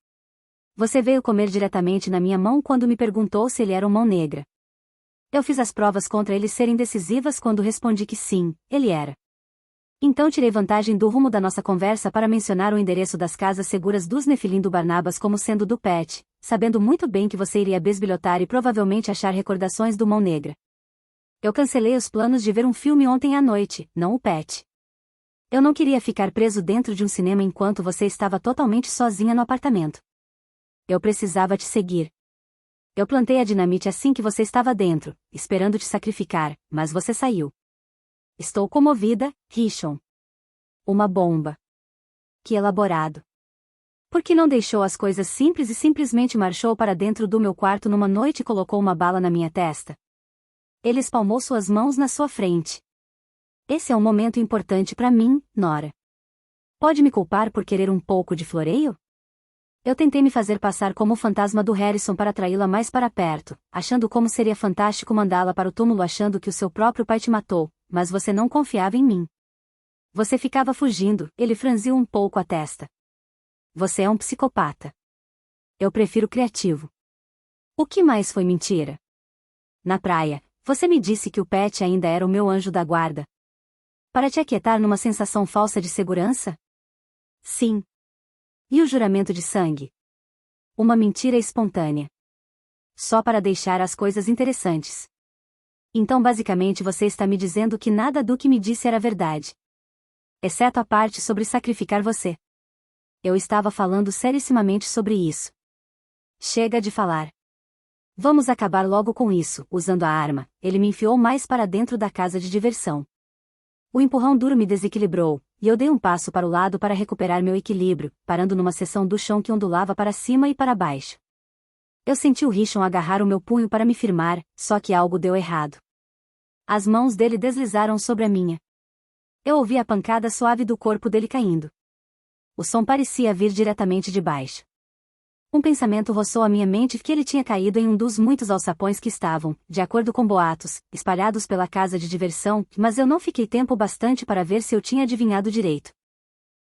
Você veio comer diretamente na minha mão quando me perguntou se ele era um mão negra. Eu fiz as provas contra ele serem decisivas quando respondi que sim, ele era. Então tirei vantagem do rumo da nossa conversa para mencionar o endereço das casas seguras dos Nefilim do Barnabas como sendo do Pat, sabendo muito bem que você iria besbilhotar e provavelmente achar recordações do mão negra. Eu cancelei os planos de ver um filme ontem à noite, não o Pat. Eu não queria ficar preso dentro de um cinema enquanto você estava totalmente sozinha no apartamento. Eu precisava te seguir. Eu plantei a dinamite assim que você estava dentro, esperando te sacrificar, mas você saiu. Estou comovida, Rishon. Uma bomba. Que elaborado. Por que não deixou as coisas simples e simplesmente marchou para dentro do meu quarto numa noite e colocou uma bala na minha testa? Ele espalmou suas mãos na sua frente. Esse é um momento importante para mim, Nora. Pode me culpar por querer um pouco de floreio? Eu tentei me fazer passar como o fantasma do Harrison para atraí-la mais para perto, achando como seria fantástico mandá-la para o túmulo achando que o seu próprio pai te matou, mas você não confiava em mim. Você ficava fugindo, ele franziu um pouco a testa. Você é um psicopata. Eu prefiro criativo. O que mais foi mentira? Na praia, você me disse que o Pat ainda era o meu anjo da guarda. Para te aquietar numa sensação falsa de segurança? Sim. E o juramento de sangue? Uma mentira espontânea. Só para deixar as coisas interessantes. Então basicamente você está me dizendo que nada do que me disse era verdade. Exceto a parte sobre sacrificar você. Eu estava falando serissimamente sobre isso. Chega de falar. Vamos acabar logo com isso. Usando a arma, ele me enfiou mais para dentro da casa de diversão. O empurrão duro me desequilibrou, e eu dei um passo para o lado para recuperar meu equilíbrio, parando numa seção do chão que ondulava para cima e para baixo. Eu senti o Rishon agarrar o meu punho para me firmar, só que algo deu errado. As mãos dele deslizaram sobre a minha. Eu ouvi a pancada suave do corpo dele caindo. O som parecia vir diretamente de baixo. Um pensamento roçou a minha mente que ele tinha caído em um dos muitos alçapões que estavam, de acordo com boatos, espalhados pela casa de diversão, mas eu não fiquei tempo bastante para ver se eu tinha adivinhado direito.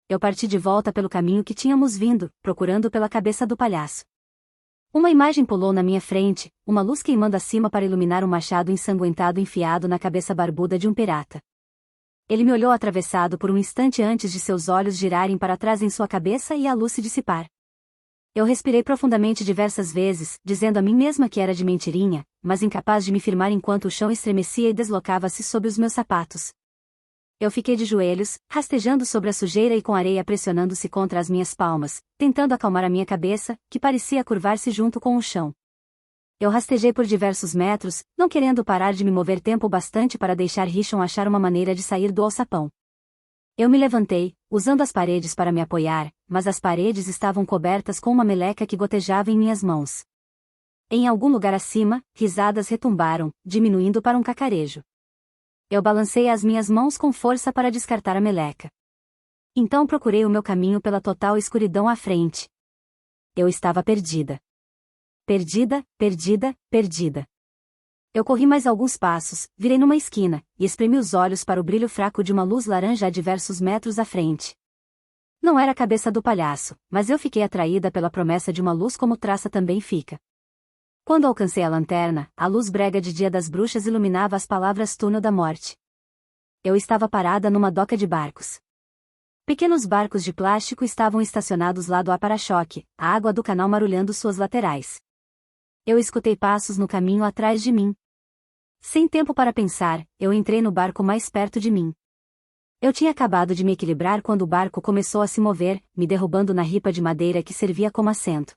Eu parti de volta pelo caminho que tínhamos vindo, procurando pela cabeça do palhaço. Uma imagem pulou na minha frente, uma luz queimando acima para iluminar um machado ensanguentado enfiado na cabeça barbuda de um pirata. Ele me olhou atravessado por um instante antes de seus olhos girarem para trás em sua cabeça e a luz se dissipar. Eu respirei profundamente diversas vezes, dizendo a mim mesma que era de mentirinha, mas incapaz de me firmar enquanto o chão estremecia e deslocava-se sob os meus sapatos. Eu fiquei de joelhos, rastejando sobre a sujeira e com areia pressionando-se contra as minhas palmas, tentando acalmar a minha cabeça, que parecia curvar-se junto com o chão. Eu rastejei por diversos metros, não querendo parar de me mover tempo bastante para deixar Richon achar uma maneira de sair do alçapão. Eu me levantei, usando as paredes para me apoiar, mas as paredes estavam cobertas com uma meleca que gotejava em minhas mãos. Em algum lugar acima, risadas retumbaram, diminuindo para um cacarejo. Eu balancei as minhas mãos com força para descartar a meleca. Então procurei o meu caminho pela total escuridão à frente. Eu estava perdida. Perdida, perdida, perdida. Eu corri mais alguns passos, virei numa esquina, e espremi os olhos para o brilho fraco de uma luz laranja a diversos metros à frente. Não era a cabeça do palhaço, mas eu fiquei atraída pela promessa de uma luz como traça também fica. Quando alcancei a lanterna, a luz brega de Dia das Bruxas iluminava as palavras Túnel da Morte. Eu estava parada numa doca de barcos. Pequenos barcos de plástico estavam estacionados lado a para-choque, a água do canal marulhando suas laterais. Eu escutei passos no caminho atrás de mim. Sem tempo para pensar, eu entrei no barco mais perto de mim. Eu tinha acabado de me equilibrar quando o barco começou a se mover, me derrubando na ripa de madeira que servia como assento.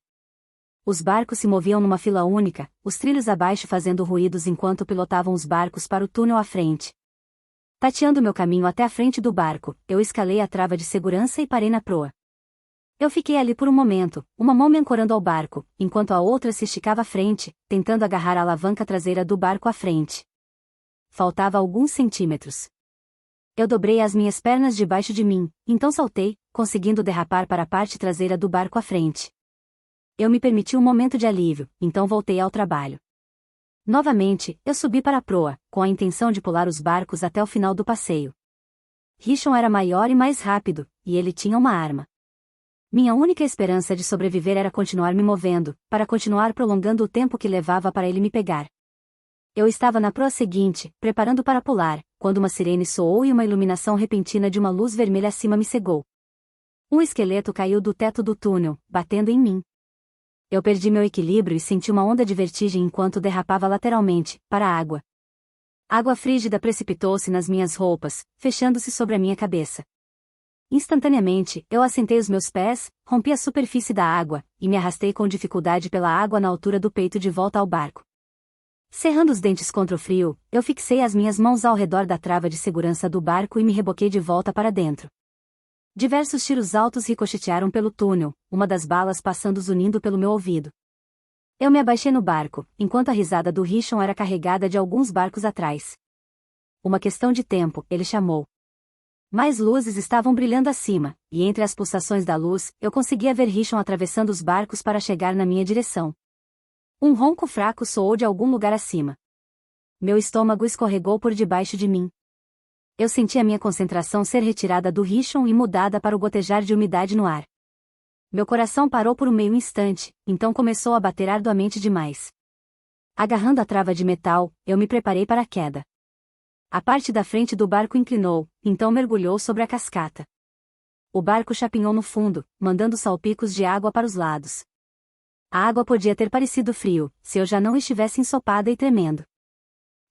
Os barcos se moviam numa fila única, os trilhos abaixo fazendo ruídos enquanto pilotavam os barcos para o túnel à frente. Tateando meu caminho até a frente do barco, eu escalei a trava de segurança e parei na proa. Eu fiquei ali por um momento, uma mão me ancorando ao barco, enquanto a outra se esticava à frente, tentando agarrar a alavanca traseira do barco à frente. Faltava alguns centímetros. Eu dobrei as minhas pernas debaixo de mim, então saltei, conseguindo derrapar para a parte traseira do barco à frente. Eu me permiti um momento de alívio, então voltei ao trabalho. Novamente, eu subi para a proa, com a intenção de pular os barcos até o final do passeio. Richon era maior e mais rápido, e ele tinha uma arma. Minha única esperança de sobreviver era continuar me movendo, para continuar prolongando o tempo que levava para ele me pegar. Eu estava na proa seguinte, preparando para pular, quando uma sirene soou e uma iluminação repentina de uma luz vermelha acima me cegou. Um esqueleto caiu do teto do túnel, batendo em mim. Eu perdi meu equilíbrio e senti uma onda de vertigem enquanto derrapava lateralmente, para a água. Água frígida precipitou-se nas minhas roupas, fechando-se sobre a minha cabeça. Instantaneamente, eu assentei os meus pés, rompi a superfície da água, e me arrastei com dificuldade pela água na altura do peito de volta ao barco. Cerrando os dentes contra o frio, eu fixei as minhas mãos ao redor da trava de segurança do barco e me reboquei de volta para dentro. Diversos tiros altos ricochetearam pelo túnel, uma das balas passando zunindo pelo meu ouvido. Eu me abaixei no barco, enquanto a risada do Richon era carregada de alguns barcos atrás. Uma questão de tempo, ele chamou. Mais luzes estavam brilhando acima, e entre as pulsações da luz, eu conseguia ver Richon atravessando os barcos para chegar na minha direção. Um ronco fraco soou de algum lugar acima. Meu estômago escorregou por debaixo de mim. Eu senti a minha concentração ser retirada do Richon e mudada para o gotejar de umidade no ar. Meu coração parou por um meio instante, então começou a bater arduamente demais. Agarrando a trava de metal, eu me preparei para a queda. A parte da frente do barco inclinou, então mergulhou sobre a cascata. O barco chapinhou no fundo, mandando salpicos de água para os lados. A água podia ter parecido frio, se eu já não estivesse ensopada e tremendo.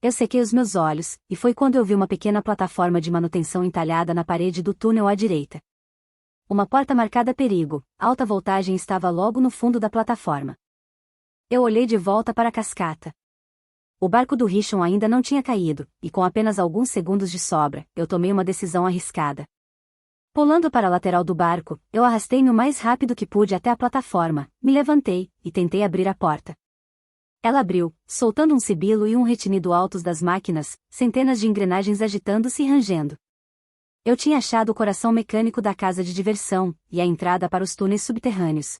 Eu sequei os meus olhos, e foi quando eu vi uma pequena plataforma de manutenção entalhada na parede do túnel à direita. Uma porta marcada perigo, alta voltagem estava logo no fundo da plataforma. Eu olhei de volta para a cascata. O barco do Richon ainda não tinha caído, e com apenas alguns segundos de sobra, eu tomei uma decisão arriscada. Pulando para a lateral do barco, eu arrastei-me o mais rápido que pude até a plataforma, me levantei, e tentei abrir a porta. Ela abriu, soltando um sibilo e um retinido altos das máquinas, centenas de engrenagens agitando-se e rangendo. Eu tinha achado o coração mecânico da casa de diversão, e a entrada para os túneis subterrâneos.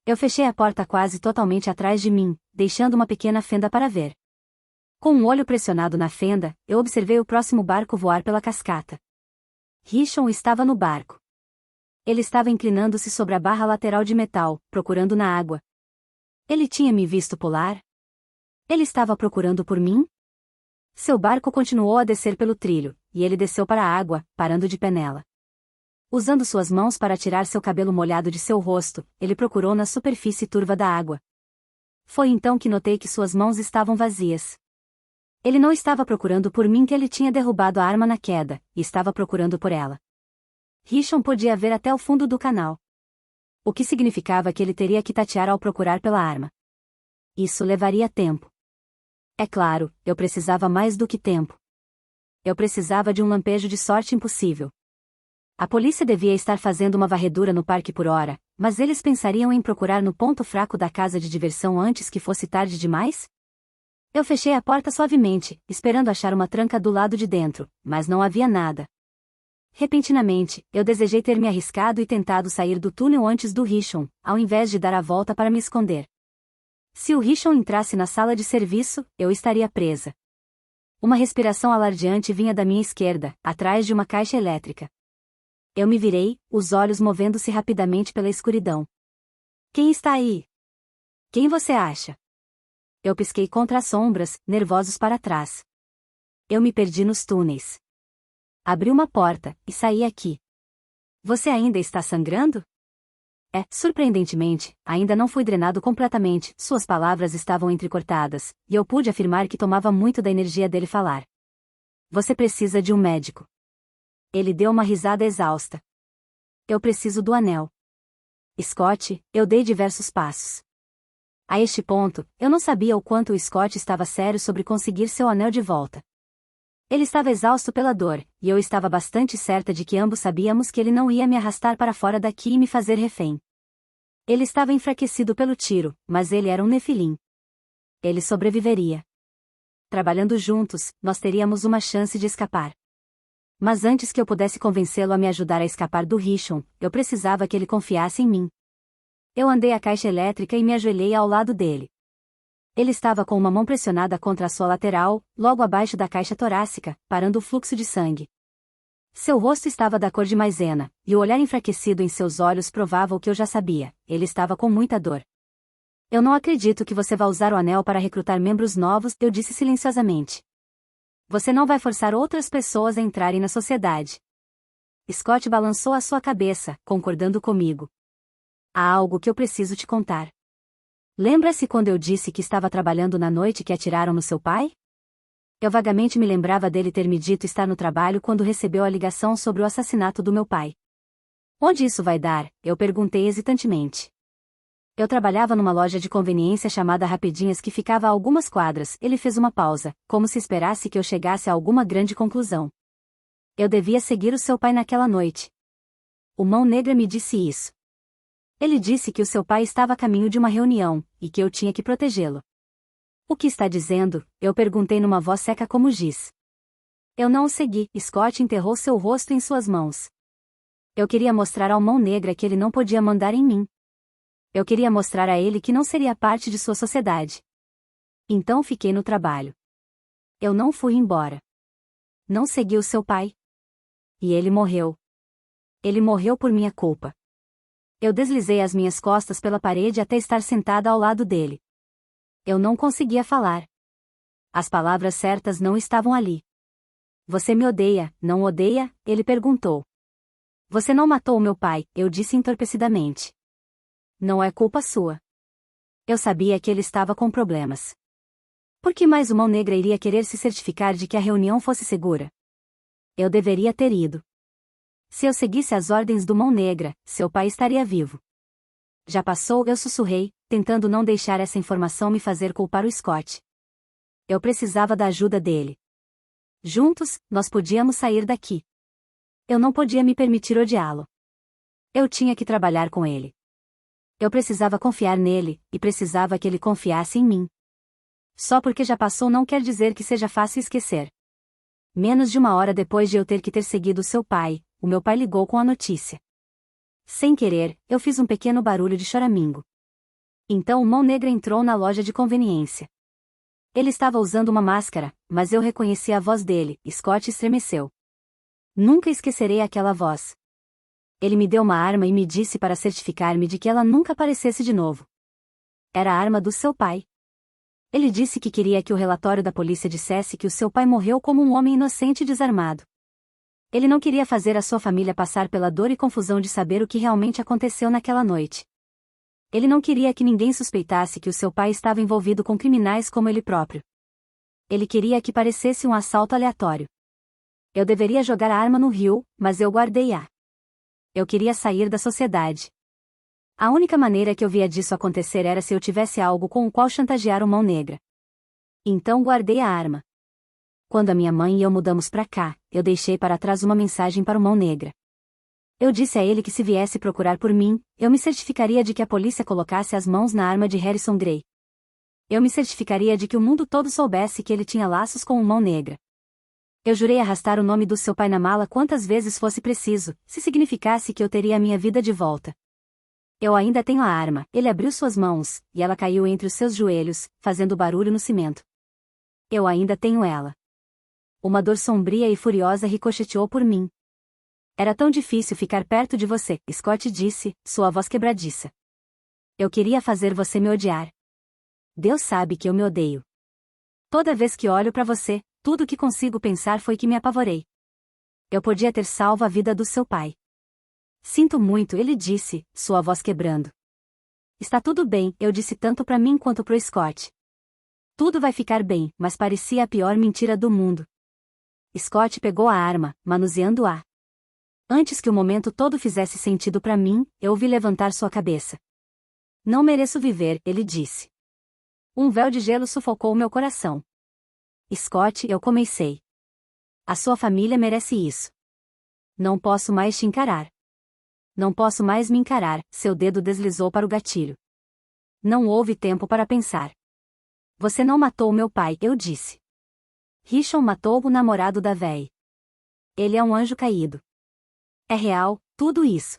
Eu fechei a porta quase totalmente atrás de mim, deixando uma pequena fenda para ver. Com um olho pressionado na fenda, eu observei o próximo barco voar pela cascata. Richon estava no barco. Ele estava inclinando-se sobre a barra lateral de metal, procurando na água. Ele tinha me visto pular? Ele estava procurando por mim? Seu barco continuou a descer pelo trilho, e ele desceu para a água, parando de pé nela. Usando suas mãos para tirar seu cabelo molhado de seu rosto, ele procurou na superfície turva da água. Foi então que notei que suas mãos estavam vazias. Ele não estava procurando por mim, que ele tinha derrubado a arma na queda, e estava procurando por ela. Rishon podia ver até o fundo do canal. O que significava que ele teria que tatear ao procurar pela arma. Isso levaria tempo. É claro, eu precisava mais do que tempo. Eu precisava de um lampejo de sorte impossível. A polícia devia estar fazendo uma varredura no parque por hora, mas eles pensariam em procurar no ponto fraco da casa de diversão antes que fosse tarde demais? Eu fechei a porta suavemente, esperando achar uma tranca do lado de dentro, mas não havia nada. Repentinamente, eu desejei ter me arriscado e tentado sair do túnel antes do Rishon, ao invés de dar a volta para me esconder. Se o Rishon entrasse na sala de serviço, eu estaria presa. Uma respiração alardeante vinha da minha esquerda, atrás de uma caixa elétrica. Eu me virei, os olhos movendo-se rapidamente pela escuridão. Quem está aí? Quem você acha? Eu pisquei contra as sombras, nervosos para trás. Eu me perdi nos túneis. Abri uma porta, e saí aqui. Você ainda está sangrando? Surpreendentemente, ainda não fui drenado completamente, suas palavras estavam entrecortadas, e eu pude afirmar que tomava muito da energia dele falar. Você precisa de um médico. Ele deu uma risada exausta. Eu preciso do anel. Scott, eu dei diversos passos. A este ponto, eu não sabia o quanto o Scott estava sério sobre conseguir seu anel de volta. Ele estava exausto pela dor, e eu estava bastante certa de que ambos sabíamos que ele não ia me arrastar para fora daqui e me fazer refém. Ele estava enfraquecido pelo tiro, mas ele era um nefilim. Ele sobreviveria. Trabalhando juntos, nós teríamos uma chance de escapar. Mas antes que eu pudesse convencê-lo a me ajudar a escapar do Rishon, eu precisava que ele confiasse em mim. Eu andei à caixa elétrica e me ajoelhei ao lado dele. Ele estava com uma mão pressionada contra a sua lateral, logo abaixo da caixa torácica, parando o fluxo de sangue. Seu rosto estava da cor de maisena, e o olhar enfraquecido em seus olhos provava o que eu já sabia: ele estava com muita dor. Eu não acredito que você vá usar o anel para recrutar membros novos, eu disse silenciosamente. Você não vai forçar outras pessoas a entrarem na sociedade. Scott balançou a sua cabeça, concordando comigo. Há algo que eu preciso te contar. Lembra-se quando eu disse que estava trabalhando na noite que atiraram no seu pai? Eu vagamente me lembrava dele ter me dito estar no trabalho quando recebeu a ligação sobre o assassinato do meu pai. Onde isso vai dar? Eu perguntei hesitantemente. Eu trabalhava numa loja de conveniência chamada Rapidinhas que ficava a algumas quadras. Ele fez uma pausa, como se esperasse que eu chegasse a alguma grande conclusão. Eu devia seguir o seu pai naquela noite. O Mão Negra me disse isso. Ele disse que o seu pai estava a caminho de uma reunião, e que eu tinha que protegê-lo. O que está dizendo? Eu perguntei numa voz seca como giz. Eu não o segui. Scott enterrou seu rosto em suas mãos. Eu queria mostrar ao Mão Negra que ele não podia mandar em mim. Eu queria mostrar a ele que não seria parte de sua sociedade. Então fiquei no trabalho. Eu não fui embora. Não segui o seu pai. E ele morreu. Ele morreu por minha culpa. Eu deslizei as minhas costas pela parede até estar sentada ao lado dele. Eu não conseguia falar. As palavras certas não estavam ali. Você me odeia, não odeia? Ele perguntou. Você não matou o meu pai, eu disse entorpecidamente. Não é culpa sua. Eu sabia que ele estava com problemas. Por que mais o Mão Negra iria querer se certificar de que a reunião fosse segura? Eu deveria ter ido. Se eu seguisse as ordens do Mão Negra, seu pai estaria vivo. Já passou, eu sussurrei, tentando não deixar essa informação me fazer culpar o Scott. Eu precisava da ajuda dele. Juntos, nós podíamos sair daqui. Eu não podia me permitir odiá-lo. Eu tinha que trabalhar com ele. Eu precisava confiar nele, e precisava que ele confiasse em mim. Só porque já passou não quer dizer que seja fácil esquecer. Menos de uma hora depois de eu ter que ter seguido seu pai, o meu pai ligou com a notícia. Sem querer, eu fiz um pequeno barulho de choramingo. Então o Mão Negra entrou na loja de conveniência. Ele estava usando uma máscara, mas eu reconheci a voz dele. Scott estremeceu. Nunca esquecerei aquela voz. Ele me deu uma arma e me disse para certificar-me de que ela nunca aparecesse de novo. Era a arma do seu pai. Ele disse que queria que o relatório da polícia dissesse que o seu pai morreu como um homem inocente e desarmado. Ele não queria fazer a sua família passar pela dor e confusão de saber o que realmente aconteceu naquela noite. Ele não queria que ninguém suspeitasse que o seu pai estava envolvido com criminais como ele próprio. Ele queria que parecesse um assalto aleatório. Eu deveria jogar a arma no rio, mas eu guardei-a. Eu queria sair da sociedade. A única maneira que eu via disso acontecer era se eu tivesse algo com o qual chantagear o Mão Negra. Então guardei a arma. Quando a minha mãe e eu mudamos para cá, eu deixei para trás uma mensagem para o Mão Negra. Eu disse a ele que se viesse procurar por mim, eu me certificaria de que a polícia colocasse as mãos na arma de Harrison Gray. Eu me certificaria de que o mundo todo soubesse que ele tinha laços com o Mão Negra. Eu jurei arrastar o nome do seu pai na mala quantas vezes fosse preciso, se significasse que eu teria a minha vida de volta. Eu ainda tenho a arma. Ele abriu suas mãos, e ela caiu entre os seus joelhos, fazendo barulho no cimento. Eu ainda tenho ela. Uma dor sombria e furiosa ricocheteou por mim. Era tão difícil ficar perto de você, Scott disse, sua voz quebradiça. Eu queria fazer você me odiar. Deus sabe que eu me odeio. Toda vez que olho para você, tudo o que consigo pensar foi que me apavorei. Eu podia ter salvo a vida do seu pai. Sinto muito, ele disse, sua voz quebrando. Está tudo bem, eu disse tanto para mim quanto pro Scott. Tudo vai ficar bem, mas parecia a pior mentira do mundo. Scott pegou a arma, manuseando-a. Antes que o momento todo fizesse sentido para mim, eu o vi levantar sua cabeça. Não mereço viver, ele disse. Um véu de gelo sufocou meu coração. Scott, eu comecei. A sua família merece isso. Não posso mais te encarar. Não posso mais me encarar, seu dedo deslizou para o gatilho. Não houve tempo para pensar. Você não matou meu pai, eu disse. Rishon matou o namorado da véi. Ele é um anjo caído. É real, tudo isso.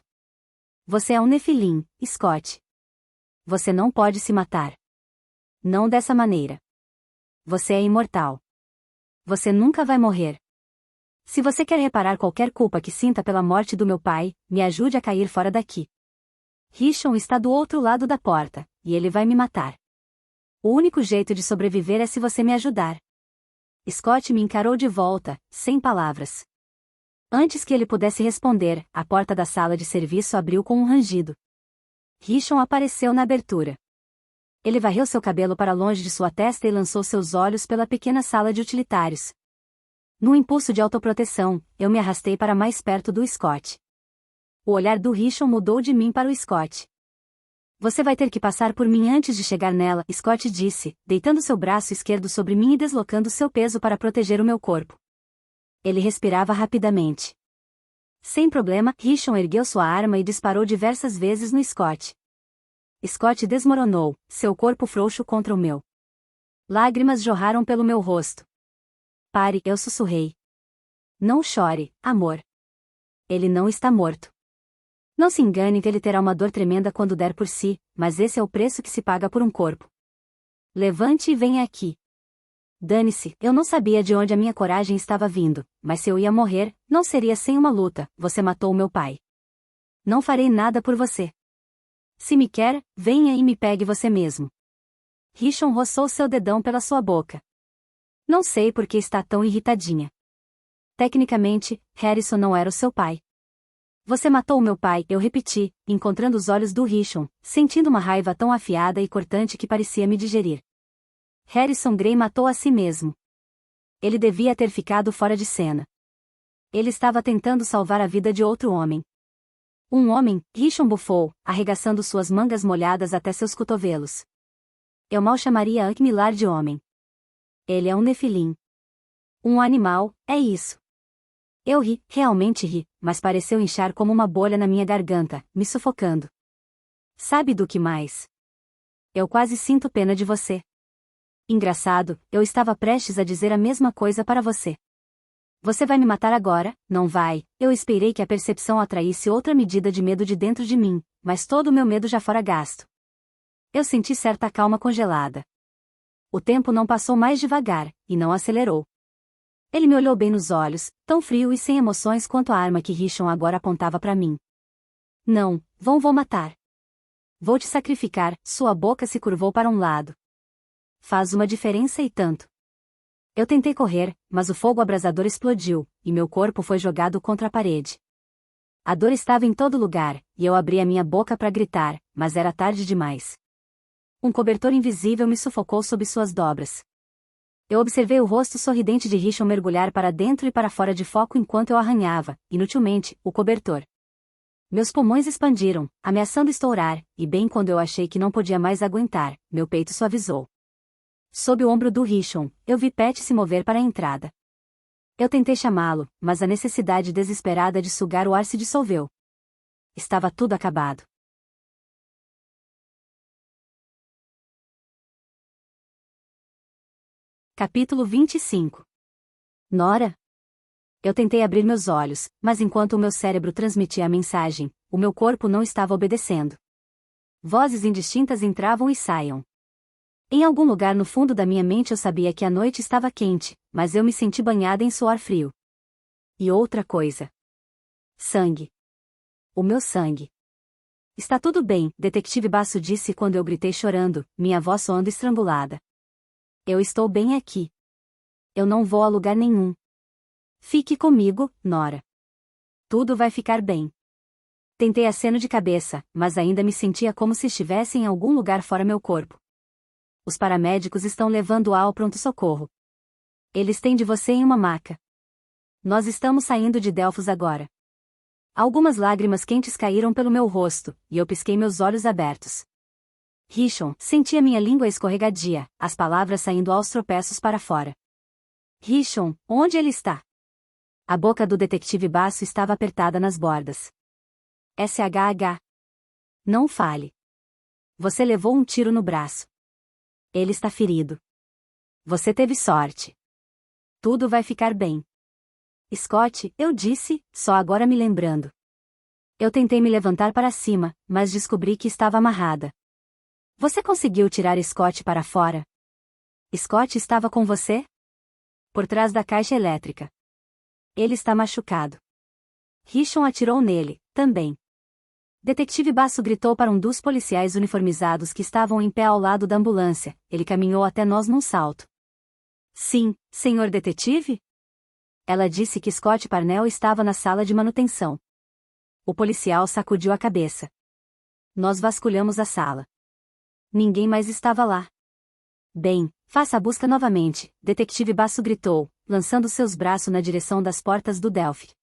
Você é um Nefilim, Scott. Você não pode se matar. Não dessa maneira. Você é imortal. Você nunca vai morrer. Se você quer reparar qualquer culpa que sinta pela morte do meu pai, me ajude a cair fora daqui. Rishon está do outro lado da porta, e ele vai me matar. O único jeito de sobreviver é se você me ajudar. Scott me encarou de volta, sem palavras. Antes que ele pudesse responder, a porta da sala de serviço abriu com um rangido. Rishon apareceu na abertura. Ele varreu seu cabelo para longe de sua testa e lançou seus olhos pela pequena sala de utilitários. Num impulso de autoproteção, eu me arrastei para mais perto do Scott. O olhar do Rishon mudou de mim para o Scott. Você vai ter que passar por mim antes de chegar nela, Scott disse, deitando seu braço esquerdo sobre mim e deslocando seu peso para proteger o meu corpo. Ele respirava rapidamente. Sem problema, Rishon ergueu sua arma e disparou diversas vezes no Scott. Scott desmoronou, seu corpo frouxo contra o meu. Lágrimas jorraram pelo meu rosto. Pare, eu sussurrei. Não chore, amor. Ele não está morto. Não se engane que ele terá uma dor tremenda quando der por si, mas esse é o preço que se paga por um corpo. Levante e venha aqui. Dane-se, eu não sabia de onde a minha coragem estava vindo, mas se eu ia morrer, não seria sem uma luta. Você matou meu pai. Não farei nada por você. Se me quer, venha e me pegue você mesmo. Rishon roçou seu dedão pela sua boca. Não sei por que está tão irritadinha. Tecnicamente, Harrison não era o seu pai. Você matou meu pai, eu repeti, encontrando os olhos do Rishon, sentindo uma raiva tão afiada e cortante que parecia me digerir. Harrison Gray matou a si mesmo. Ele devia ter ficado fora de cena. Ele estava tentando salvar a vida de outro homem. Um homem, Rishon bufou, arregaçando suas mangas molhadas até seus cotovelos. Eu mal chamaria Ankmilar de homem. Ele é um Nefilim. Um animal, é isso. Eu ri, realmente ri, mas pareceu inchar como uma bolha na minha garganta, me sufocando. Sabe do que mais? Eu quase sinto pena de você. Engraçado, eu estava prestes a dizer a mesma coisa para você. Você vai me matar agora, não vai? Eu esperei que a percepção atraísse outra medida de medo de dentro de mim, mas todo o meu medo já fora gasto. Eu senti certa calma congelada. O tempo não passou mais devagar, e não acelerou. Ele me olhou bem nos olhos, tão frio e sem emoções quanto a arma que Rishon agora apontava para mim. Não, vou matar. Vou te sacrificar. Sua boca se curvou para um lado. Faz uma diferença e tanto. Eu tentei correr, mas o fogo abrasador explodiu, e meu corpo foi jogado contra a parede. A dor estava em todo lugar, e eu abri a minha boca para gritar, mas era tarde demais. Um cobertor invisível me sufocou sob suas dobras. Eu observei o rosto sorridente de Richon mergulhar para dentro e para fora de foco enquanto eu arranhava, inutilmente, o cobertor. Meus pulmões expandiram, ameaçando estourar, e bem quando eu achei que não podia mais aguentar, meu peito suavizou. Sob o ombro do Richon, eu vi Pat se mover para a entrada. Eu tentei chamá-lo, mas a necessidade desesperada de sugar o ar se dissolveu. Estava tudo acabado. Capítulo 25. Nora? Eu tentei abrir meus olhos, mas enquanto o meu cérebro transmitia a mensagem, o meu corpo não estava obedecendo. Vozes indistintas entravam e saíam. Em algum lugar no fundo da minha mente eu sabia que a noite estava quente, mas eu me senti banhada em suor frio. E outra coisa. Sangue. O meu sangue. Está tudo bem, detetive Basso disse quando eu gritei chorando, minha voz soando estrangulada. Eu estou bem aqui. Eu não vou a lugar nenhum. Fique comigo, Nora. Tudo vai ficar bem. Tentei aceno de cabeça, mas ainda me sentia como se estivesse em algum lugar fora meu corpo. Os paramédicos estão levando-a ao pronto-socorro. Eles têm de você em uma maca. Nós estamos saindo de Delfos agora. Algumas lágrimas quentes caíram pelo meu rosto, e eu pisquei meus olhos abertos. Richon, sentia minha língua escorregadia, as palavras saindo aos tropeços para fora. Richon, onde ele está? A boca do detetive Basso estava apertada nas bordas. SHH. Não fale. Você levou um tiro no braço. Ele está ferido. Você teve sorte. Tudo vai ficar bem. Scott, eu disse, só agora me lembrando. Eu tentei me levantar para cima, mas descobri que estava amarrada. Você conseguiu tirar Scott para fora? Scott estava com você? Por trás da caixa elétrica. Ele está machucado. Richon atirou nele, também. Detetive Basso gritou para um dos policiais uniformizados que estavam em pé ao lado da ambulância. Ele caminhou até nós num salto. Sim, senhor detetive? Ela disse que Scott Parnell estava na sala de manutenção. O policial sacudiu a cabeça. Nós vasculhamos a sala. Ninguém mais estava lá. Bem, faça a busca novamente, detetive Basso gritou, lançando seus braços na direção das portas do Delphi.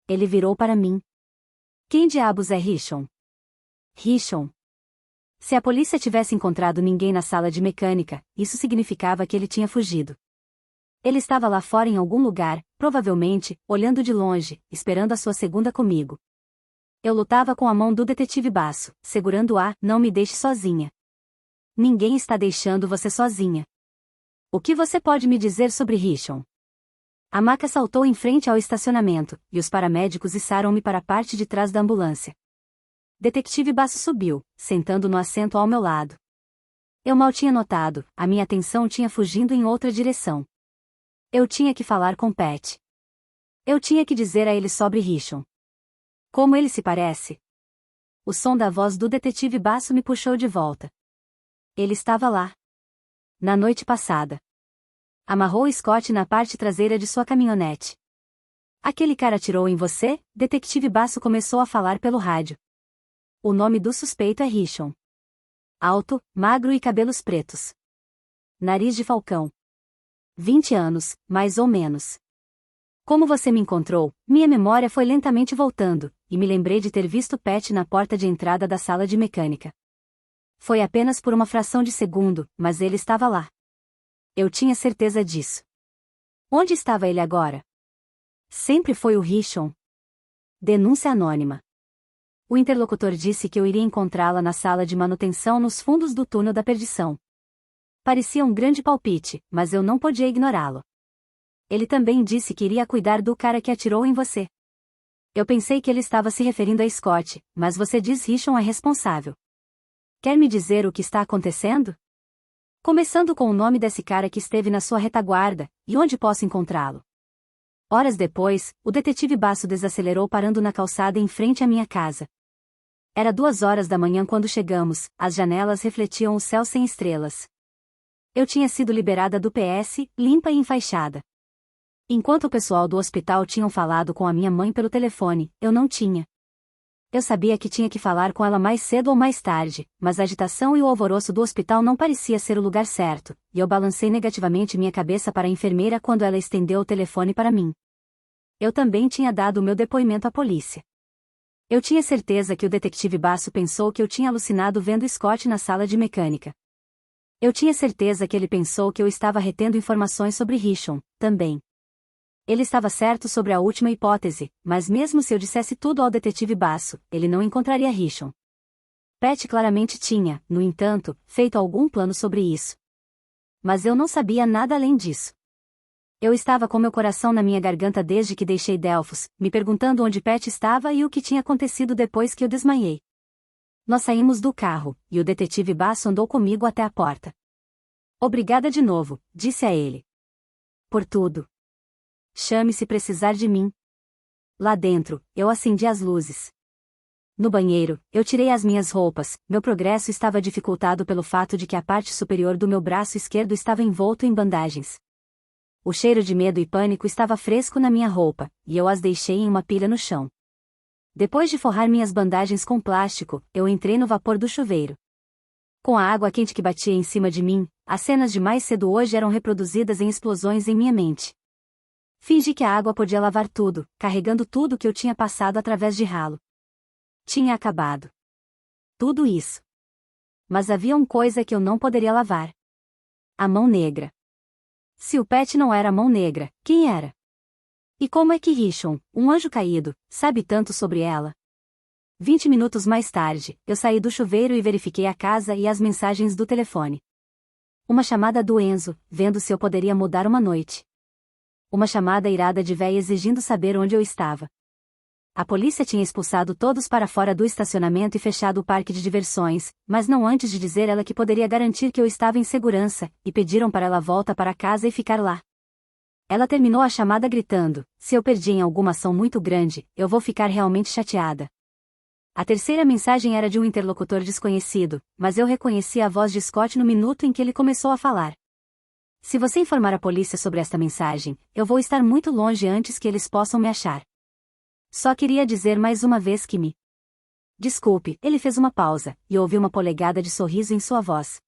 Ele virou para mim. Quem diabos é Richon? Richon. Se a polícia tivesse encontrado ninguém na sala de mecânica, isso significava que ele tinha fugido. Ele estava lá fora em algum lugar, provavelmente, olhando de longe, esperando a sua segunda comigo. Eu lutava com a mão do detetive Basso, segurando-a, não me deixe sozinha. Ninguém está deixando você sozinha. O que você pode me dizer sobre Richon? A maca saltou em frente ao estacionamento, e os paramédicos içaram-me para a parte de trás da ambulância. Detetive Basso subiu, sentando no assento ao meu lado. Eu mal tinha notado, a minha atenção tinha fugindo em outra direção. Eu tinha que falar com Pat. Eu tinha que dizer a ele sobre Richon. Como ele se parece? O som da voz do detetive Basso me puxou de volta. Ele estava lá. Na noite passada. Amarrou Scott na parte traseira de sua caminhonete. Aquele cara atirou em você? Detetive Basso começou a falar pelo rádio. O nome do suspeito é Richon. Alto, magro e cabelos pretos. Nariz de falcão. 20 anos, mais ou menos. Como você me encontrou? Minha memória foi lentamente voltando, e me lembrei de ter visto Pat na porta de entrada da sala de mecânica. Foi apenas por uma fração de segundo, mas ele estava lá. Eu tinha certeza disso. Onde estava ele agora? Sempre foi o Richon. Denúncia anônima. O interlocutor disse que eu iria encontrá-la na sala de manutenção nos fundos do túnel da perdição. Parecia um grande palpite, mas eu não podia ignorá-lo. Ele também disse que iria cuidar do cara que atirou em você. Eu pensei que ele estava se referindo a Scott, mas você diz Richon é responsável. Quer me dizer o que está acontecendo? Começando com o nome desse cara que esteve na sua retaguarda, e onde posso encontrá-lo? Horas depois, o detetive Basso desacelerou parando na calçada em frente à minha casa. Era 2 horas da manhã quando chegamos, as janelas refletiam o céu sem estrelas. Eu tinha sido liberada do PS, limpa e enfaixada. Enquanto o pessoal do hospital tinham falado com a minha mãe pelo telefone, eu não tinha. Eu sabia que tinha que falar com ela mais cedo ou mais tarde, mas a agitação e o alvoroço do hospital não parecia ser o lugar certo, e eu balancei negativamente minha cabeça para a enfermeira quando ela estendeu o telefone para mim. Eu também tinha dado o meu depoimento à polícia. Eu tinha certeza que o detetive Basso pensou que eu tinha alucinado vendo Scott na sala de mecânica. Eu tinha certeza que ele pensou que eu estava retendo informações sobre Richon, também. Ele estava certo sobre a última hipótese, mas mesmo se eu dissesse tudo ao detetive Basso, ele não encontraria Richon. Pat claramente tinha, no entanto, feito algum plano sobre isso. Mas eu não sabia nada além disso. Eu estava com meu coração na minha garganta desde que deixei Delfos, me perguntando onde Pat estava e o que tinha acontecido depois que eu desmaiei. Nós saímos do carro, e o detetive Basso andou comigo até a porta. Obrigada de novo, disse a ele. Por tudo. Chame se precisar de mim. Lá dentro, eu acendi as luzes. No banheiro, eu tirei as minhas roupas, meu progresso estava dificultado pelo fato de que a parte superior do meu braço esquerdo estava envolto em bandagens. O cheiro de medo e pânico estava fresco na minha roupa, e eu as deixei em uma pilha no chão. Depois de forrar minhas bandagens com plástico, eu entrei no vapor do chuveiro. Com a água quente que batia em cima de mim, as cenas de mais cedo hoje eram reproduzidas em explosões em minha mente. Fingi que a água podia lavar tudo, carregando tudo que eu tinha passado através de ralo. Tinha acabado. Tudo isso. Mas havia uma coisa que eu não poderia lavar. A mão negra. Se o Pat não era a mão negra, quem era? E como é que Richon, um anjo caído, sabe tanto sobre ela? 20 minutos mais tarde, eu saí do chuveiro e verifiquei a casa e as mensagens do telefone. Uma chamada do Enzo, vendo se eu poderia mudar uma noite. Uma chamada irada de véia exigindo saber onde eu estava. A polícia tinha expulsado todos para fora do estacionamento e fechado o parque de diversões, mas não antes de dizer ela que poderia garantir que eu estava em segurança, e pediram para ela voltar para casa e ficar lá. Ela terminou a chamada gritando: se eu perdi em alguma ação muito grande, eu vou ficar realmente chateada. A terceira mensagem era de um interlocutor desconhecido, mas eu reconheci a voz de Scott no minuto em que ele começou a falar. Se você informar a polícia sobre esta mensagem, eu vou estar muito longe antes que eles possam me achar. Só queria dizer mais uma vez que me... Desculpe, ele fez uma pausa, e ouvi uma polegada de sorriso em sua voz.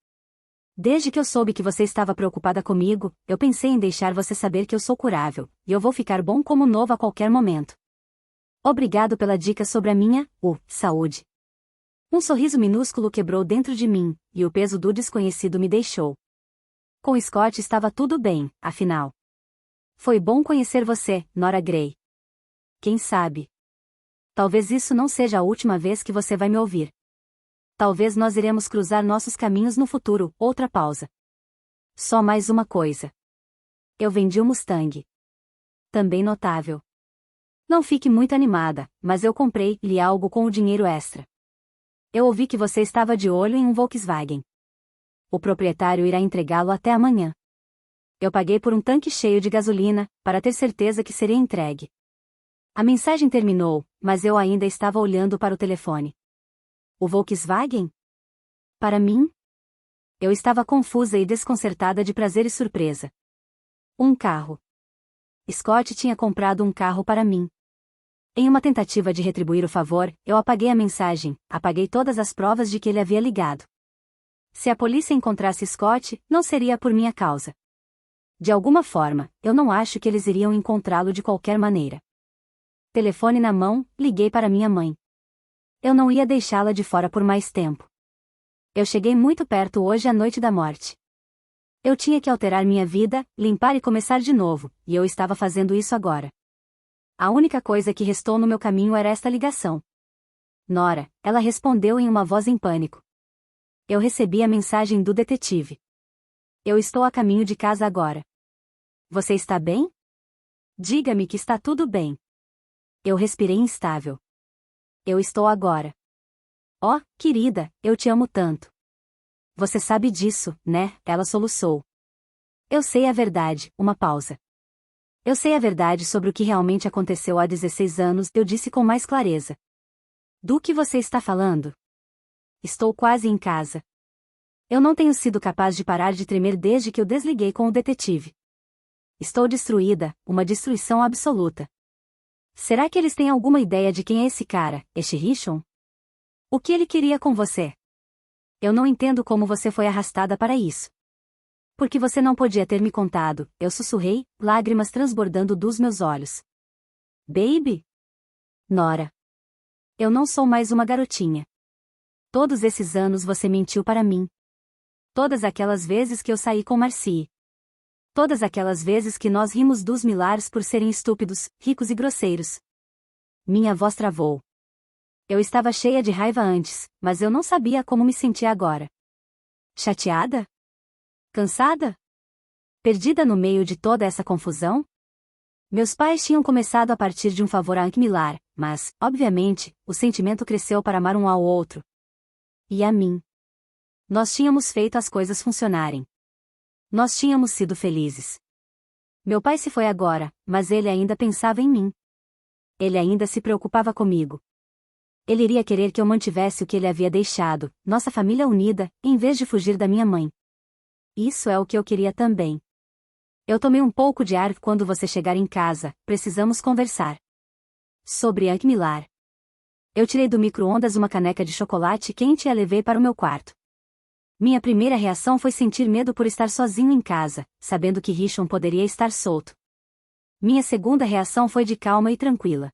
Desde que eu soube que você estava preocupada comigo, eu pensei em deixar você saber que eu sou curável, e eu vou ficar bom como novo a qualquer momento. Obrigado pela dica sobre a minha, saúde. Um sorriso minúsculo quebrou dentro de mim, e o peso do desconhecido me deixou. Com Scott estava tudo bem, afinal. Foi bom conhecer você, Nora Gray. Quem sabe? Talvez isso não seja a última vez que você vai me ouvir. Talvez nós iremos cruzar nossos caminhos no futuro. Outra pausa. Só mais uma coisa. Eu vendi o Mustang. Também notável. Não fique muito animada, mas eu comprei-lhe algo com o dinheiro extra. Eu ouvi que você estava de olho em um Volkswagen. O proprietário irá entregá-lo até amanhã. Eu paguei por um tanque cheio de gasolina, para ter certeza que seria entregue. A mensagem terminou, mas eu ainda estava olhando para o telefone. O Volkswagen? Para mim? Eu estava confusa e desconcertada de prazer e surpresa. Um carro. Scott tinha comprado um carro para mim. Em uma tentativa de retribuir o favor, eu apaguei a mensagem, apaguei todas as provas de que ele havia ligado. Se a polícia encontrasse Scott, não seria por minha causa. De alguma forma, eu não acho que eles iriam encontrá-lo de qualquer maneira. Telefone na mão, liguei para minha mãe. Eu não ia deixá-la de fora por mais tempo. Eu cheguei muito perto hoje à noite da morte. Eu tinha que alterar minha vida, limpar e começar de novo, e eu estava fazendo isso agora. A única coisa que restou no meu caminho era esta ligação. Nora, ela respondeu em uma voz em pânico. Eu recebi a mensagem do detetive. Eu estou a caminho de casa agora. Você está bem? Diga-me que está tudo bem. Eu respirei instável. Eu estou agora. Oh, querida, eu te amo tanto. Você sabe disso, né? Ela soluçou. Eu sei a verdade, uma pausa. Eu sei a verdade sobre o que realmente aconteceu há 16 anos, eu disse com mais clareza. Do que você está falando? Estou quase em casa. Eu não tenho sido capaz de parar de tremer desde que eu desliguei com o detetive. Estou destruída, uma destruição absoluta. Será que eles têm alguma ideia de quem é esse cara, este Rishon? O que ele queria com você? Eu não entendo como você foi arrastada para isso. Porque você não podia ter me contado, eu sussurrei, lágrimas transbordando dos meus olhos. Baby? Nora. Eu não sou mais uma garotinha. Todos esses anos você mentiu para mim. Todas aquelas vezes que eu saí com Marcie. Todas aquelas vezes que nós rimos dos Millars por serem estúpidos, ricos e grosseiros. Minha voz travou. Eu estava cheia de raiva antes, mas eu não sabia como me sentia agora. Chateada? Cansada? Perdida no meio de toda essa confusão? Meus pais tinham começado a partir de um favor a Hank Millar, mas, obviamente, o sentimento cresceu para amar um ao outro. E a mim. Nós tínhamos feito as coisas funcionarem. Nós tínhamos sido felizes. Meu pai se foi agora, mas ele ainda pensava em mim. Ele ainda se preocupava comigo. Ele iria querer que eu mantivesse o que ele havia deixado, nossa família unida, em vez de fugir da minha mãe. Isso é o que eu queria também. Eu tomei um pouco de ar quando você chegar em casa, precisamos conversar. Sobre Hank Millar. Eu tirei do micro-ondas uma caneca de chocolate quente e a levei para o meu quarto. Minha primeira reação foi sentir medo por estar sozinho em casa, sabendo que Rishon poderia estar solto. Minha segunda reação foi de calma e tranquila.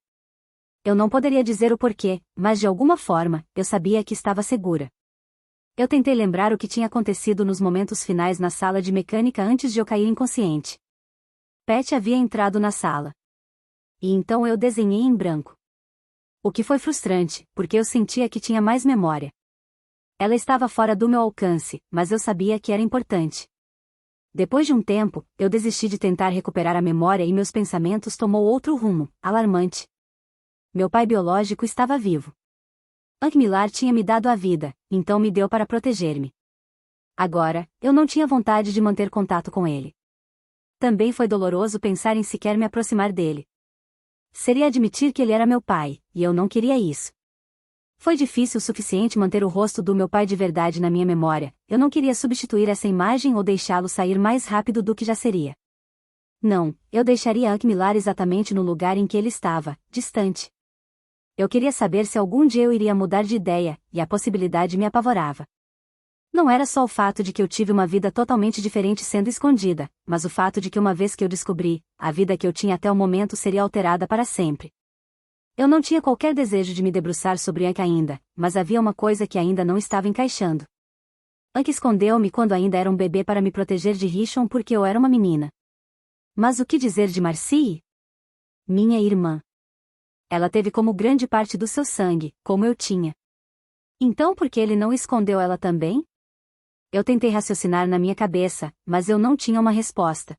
Eu não poderia dizer o porquê, mas de alguma forma, eu sabia que estava segura. Eu tentei lembrar o que tinha acontecido nos momentos finais na sala de mecânica antes de eu cair inconsciente. Pat havia entrado na sala. E então eu desenhei em branco. O que foi frustrante, porque eu sentia que tinha mais memória. Ela estava fora do meu alcance, mas eu sabia que era importante. Depois de um tempo, eu desisti de tentar recuperar a memória e meus pensamentos tomou outro rumo, alarmante. Meu pai biológico estava vivo. Hank Millar tinha me dado a vida, então me deu para proteger-me. Agora, eu não tinha vontade de manter contato com ele. Também foi doloroso pensar em sequer me aproximar dele. Seria admitir que ele era meu pai, e eu não queria isso. Foi difícil o suficiente manter o rosto do meu pai de verdade na minha memória, eu não queria substituir essa imagem ou deixá-lo sair mais rápido do que já seria. Não, eu deixaria Hank Millar exatamente no lugar em que ele estava, distante. Eu queria saber se algum dia eu iria mudar de ideia, e a possibilidade me apavorava. Não era só o fato de que eu tive uma vida totalmente diferente sendo escondida, mas o fato de que uma vez que eu descobri, a vida que eu tinha até o momento seria alterada para sempre. Eu não tinha qualquer desejo de me debruçar sobre Hank ainda, mas havia uma coisa que ainda não estava encaixando. Hank escondeu-me quando ainda era um bebê para me proteger de Rishon porque eu era uma menina. Mas o que dizer de Marcie? Minha irmã. Ela teve como grande parte do seu sangue, como eu tinha. Então por que ele não escondeu ela também? Eu tentei raciocinar na minha cabeça, mas eu não tinha uma resposta.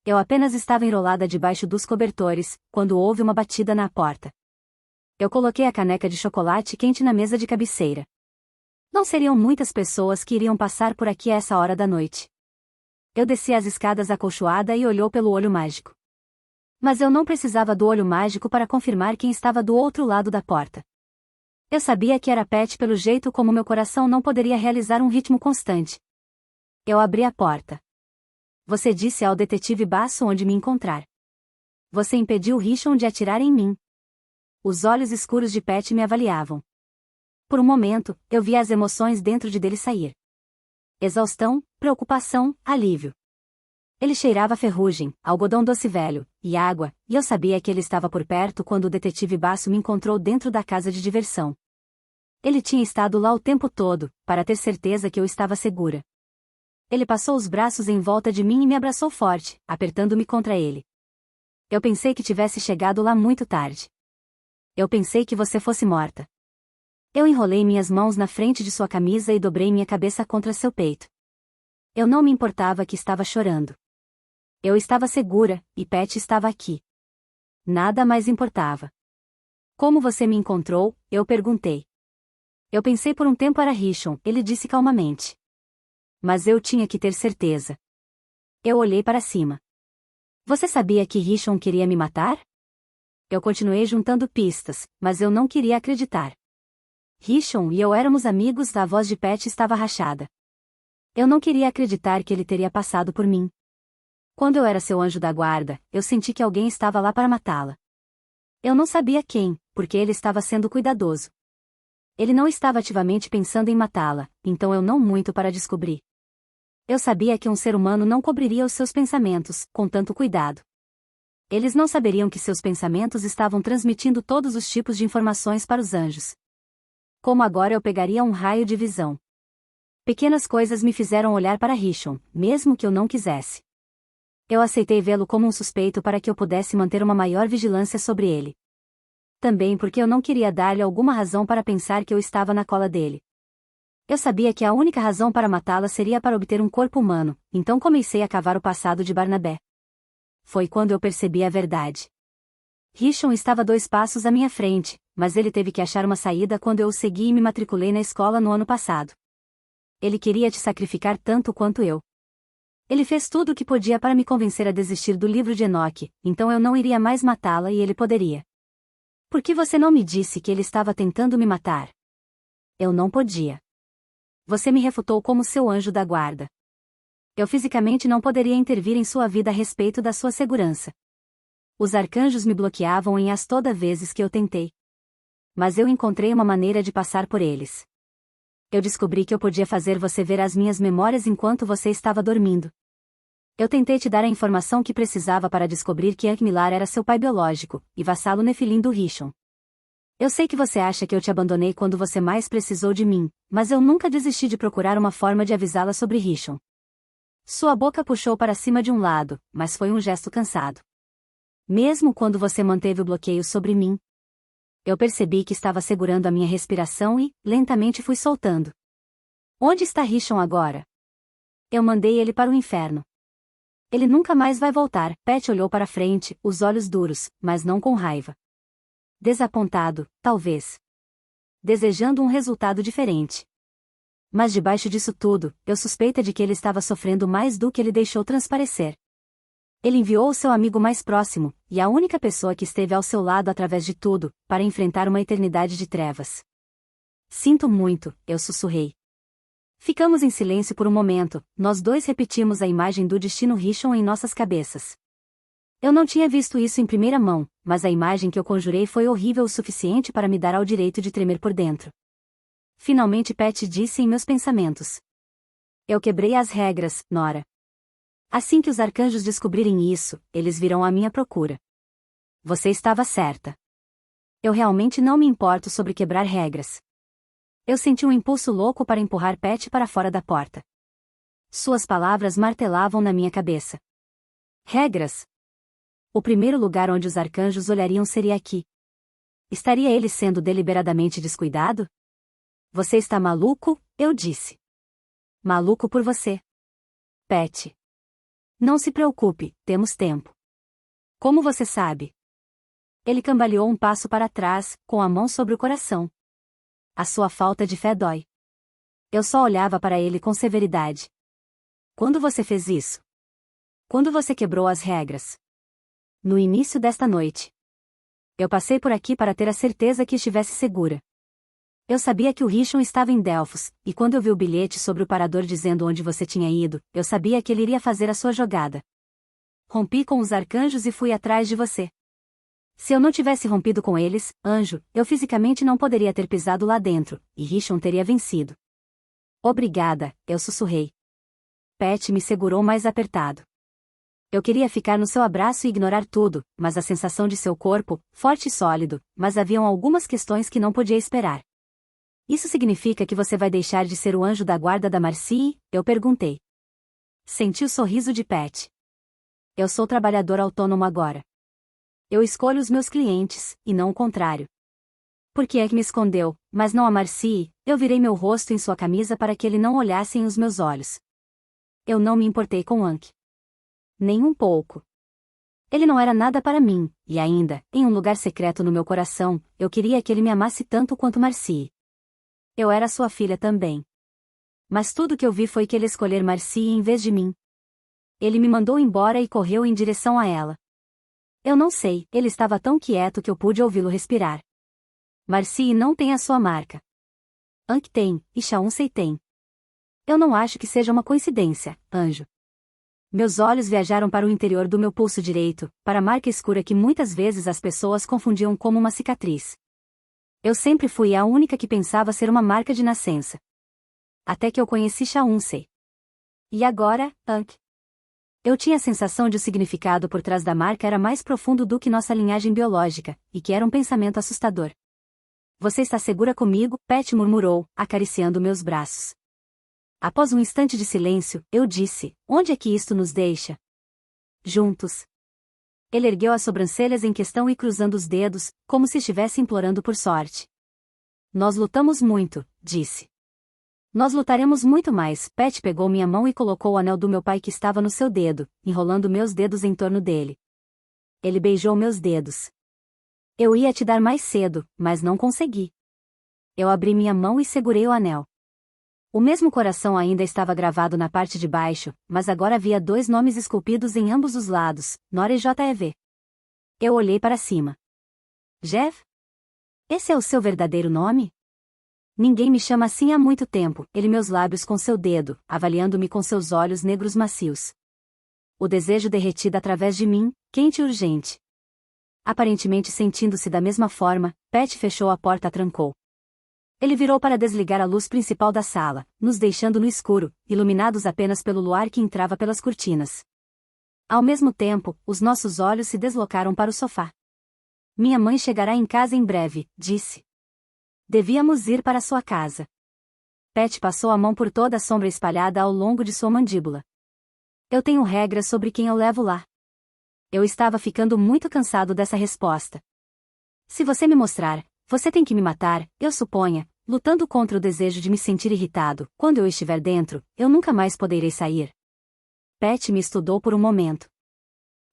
Eu apenas estava enrolada debaixo dos cobertores, quando houve uma batida na porta. Eu coloquei a caneca de chocolate quente na mesa de cabeceira. Não seriam muitas pessoas que iriam passar por aqui a essa hora da noite. Eu desci as escadas acolchoada e olhou pelo olho mágico. Mas eu não precisava do olho mágico para confirmar quem estava do outro lado da porta. Eu sabia que era Pat pelo jeito como meu coração não poderia realizar um ritmo constante. Eu abri a porta. Você disse ao detetive Basso onde me encontrar. Você impediu Rishon de atirar em mim. Os olhos escuros de Pat me avaliavam. Por um momento, eu via as emoções dentro de dele sair. Exaustão, preocupação, alívio. Ele cheirava ferrugem, algodão doce velho, e água, e eu sabia que ele estava por perto quando o detetive Basso me encontrou dentro da casa de diversão. Ele tinha estado lá o tempo todo, para ter certeza que eu estava segura. Ele passou os braços em volta de mim e me abraçou forte, apertando-me contra ele. Eu pensei que tivesse chegado lá muito tarde. Eu pensei que você fosse morta. Eu enrolei minhas mãos na frente de sua camisa e dobrei minha cabeça contra seu peito. Eu não me importava que estava chorando. Eu estava segura, e Pat estava aqui. Nada mais importava. Como você me encontrou? Eu perguntei. Eu pensei por um tempo era Rishon, ele disse calmamente. Mas eu tinha que ter certeza. Eu olhei para cima. Você sabia que Rishon queria me matar? Eu continuei juntando pistas, mas eu não queria acreditar. Rishon e eu éramos amigos, a voz de Pat estava rachada. Eu não queria acreditar que ele teria passado por mim. Quando eu era seu anjo da guarda, eu senti que alguém estava lá para matá-la. Eu não sabia quem, porque ele estava sendo cuidadoso. Ele não estava ativamente pensando em matá-la, então eu não muito para descobrir. Eu sabia que um ser humano não cobriria os seus pensamentos, com tanto cuidado. Eles não saberiam que seus pensamentos estavam transmitindo todos os tipos de informações para os anjos. Como agora eu pegaria um raio de visão. Pequenas coisas me fizeram olhar para Rishon, mesmo que eu não quisesse. Eu aceitei vê-lo como um suspeito para que eu pudesse manter uma maior vigilância sobre ele. Também porque eu não queria dar-lhe alguma razão para pensar que eu estava na cola dele. Eu sabia que a única razão para matá-la seria para obter um corpo humano, então comecei a cavar o passado de Barnabé. Foi quando eu percebi a verdade. Rishon estava 2 passos à minha frente, mas ele teve que achar uma saída quando eu o segui e me matriculei na escola no ano passado. Ele queria te sacrificar tanto quanto eu. Ele fez tudo o que podia para me convencer a desistir do livro de Enoque, então eu não iria mais matá-la e ele poderia. Por que você não me disse que ele estava tentando me matar? Eu não podia. Você me refutou como seu anjo da guarda. Eu fisicamente não poderia intervir em sua vida a respeito da sua segurança. Os arcanjos me bloqueavam em as toda vezes que eu tentei. Mas eu encontrei uma maneira de passar por eles. Eu descobri que eu podia fazer você ver as minhas memórias enquanto você estava dormindo. Eu tentei te dar a informação que precisava para descobrir que Ankmilar era seu pai biológico, e vassalo Nefilim do Rishon. Eu sei que você acha que eu te abandonei quando você mais precisou de mim, mas eu nunca desisti de procurar uma forma de avisá-la sobre Rishon. Sua boca puxou para cima de um lado, mas foi um gesto cansado. Mesmo quando você manteve o bloqueio sobre mim, eu percebi que estava segurando a minha respiração e, lentamente fui soltando. Onde está Rishon agora? Eu mandei ele para o inferno. Ele nunca mais vai voltar. Pat olhou para frente, os olhos duros, mas não com raiva. Desapontado, talvez. Desejando um resultado diferente. Mas debaixo disso tudo, eu suspeita de que ele estava sofrendo mais do que ele deixou transparecer. Ele enviou o seu amigo mais próximo, e a única pessoa que esteve ao seu lado através de tudo, para enfrentar uma eternidade de trevas. Sinto muito, eu sussurrei. Ficamos em silêncio por um momento, nós dois repetimos a imagem do destino Rishon em nossas cabeças. Eu não tinha visto isso em primeira mão, mas a imagem que eu conjurei foi horrível o suficiente para me dar ao direito de tremer por dentro. Finalmente Pat disse em meus pensamentos. Eu quebrei as regras, Nora. Assim que os arcanjos descobrirem isso, eles virão à minha procura. Você estava certa. Eu realmente não me importo sobre quebrar regras. Eu senti um impulso louco para empurrar Pat para fora da porta. Suas palavras martelavam na minha cabeça. Regras? O primeiro lugar onde os arcanjos olhariam seria aqui. Estaria ele sendo deliberadamente descuidado? Você está maluco? Eu disse. Maluco por você. Pat. Não se preocupe, temos tempo. Como você sabe? Ele cambaleou um passo para trás, com a mão sobre o coração. A sua falta de fé dói. Eu só olhava para ele com severidade. Quando você fez isso? Quando você quebrou as regras? No início desta noite. Eu passei por aqui para ter a certeza que estivesse segura. Eu sabia que o Rishon estava em Delfos, e quando eu vi o bilhete sobre o parador dizendo onde você tinha ido, eu sabia que ele iria fazer a sua jogada. Rompi com os arcanjos e fui atrás de você. Se eu não tivesse rompido com eles, anjo, eu fisicamente não poderia ter pisado lá dentro, e Rishon teria vencido. Obrigada, eu sussurrei. Pat me segurou mais apertado. Eu queria ficar no seu abraço e ignorar tudo, mas a sensação de seu corpo, forte e sólido, mas haviam algumas questões que não podia esperar. Isso significa que você vai deixar de ser o anjo da guarda da Marcie? Eu perguntei. Senti o sorriso de Pat. Eu sou trabalhador autônomo agora. Eu escolho os meus clientes, e não o contrário. Por que é que me escondeu, mas não a Marcie? Eu virei meu rosto em sua camisa para que ele não olhasse em os meus olhos. Eu não me importei com Anki. Nem um pouco. Ele não era nada para mim, e ainda, em um lugar secreto no meu coração, eu queria que ele me amasse tanto quanto Marcie. Eu era sua filha também. Mas tudo que eu vi foi que ele escolher Marcie em vez de mim. Ele me mandou embora e correu em direção a ela. Eu não sei, ele estava tão quieto que eu pude ouvi-lo respirar. Marcie não tem a sua marca. Ankh tem, e Chauncey tem. Eu não acho que seja uma coincidência, anjo. Meus olhos viajaram para o interior do meu pulso direito, para a marca escura que muitas vezes as pessoas confundiam como uma cicatriz. Eu sempre fui a única que pensava ser uma marca de nascença. Até que eu conheci Chauncey. E agora, Ankh. Eu tinha a sensação de o significado por trás da marca era mais profundo do que nossa linhagem biológica, e que era um pensamento assustador. Você está segura comigo? Pat murmurou, acariciando meus braços. Após um instante de silêncio, eu disse, onde é que isto nos deixa? Juntos. Ele ergueu as sobrancelhas em questão e cruzando os dedos, como se estivesse implorando por sorte. Nós lutamos muito, disse. Nós lutaremos muito mais. Pat pegou minha mão e colocou o anel do meu pai que estava no seu dedo, enrolando meus dedos em torno dele. Ele beijou meus dedos. Eu ia te dar mais cedo, mas não consegui. Eu abri minha mão e segurei o anel. O mesmo coração ainda estava gravado na parte de baixo, mas agora havia 2 nomes esculpidos em ambos os lados, Nora e JEV. Eu olhei para cima. Jeff? Esse é o seu verdadeiro nome? Ninguém me chama assim há muito tempo, ele meus lábios com seu dedo, avaliando-me com seus olhos negros macios. O desejo derretida através de mim, quente e urgente. Aparentemente sentindo-se da mesma forma, Pat fechou a porta e a trancou. Ele virou para desligar a luz principal da sala, nos deixando no escuro, iluminados apenas pelo luar que entrava pelas cortinas. Ao mesmo tempo, os nossos olhos se deslocaram para o sofá. Minha mãe chegará em casa em breve, disse. Devíamos ir para sua casa. Pat passou a mão por toda a sombra espalhada ao longo de sua mandíbula. Eu tenho regras sobre quem eu levo lá. Eu estava ficando muito cansado dessa resposta. Se você me mostrar, você tem que me matar, eu suponha, lutando contra o desejo de me sentir irritado. Quando eu estiver dentro, eu nunca mais poderei sair. Pat me estudou por um momento.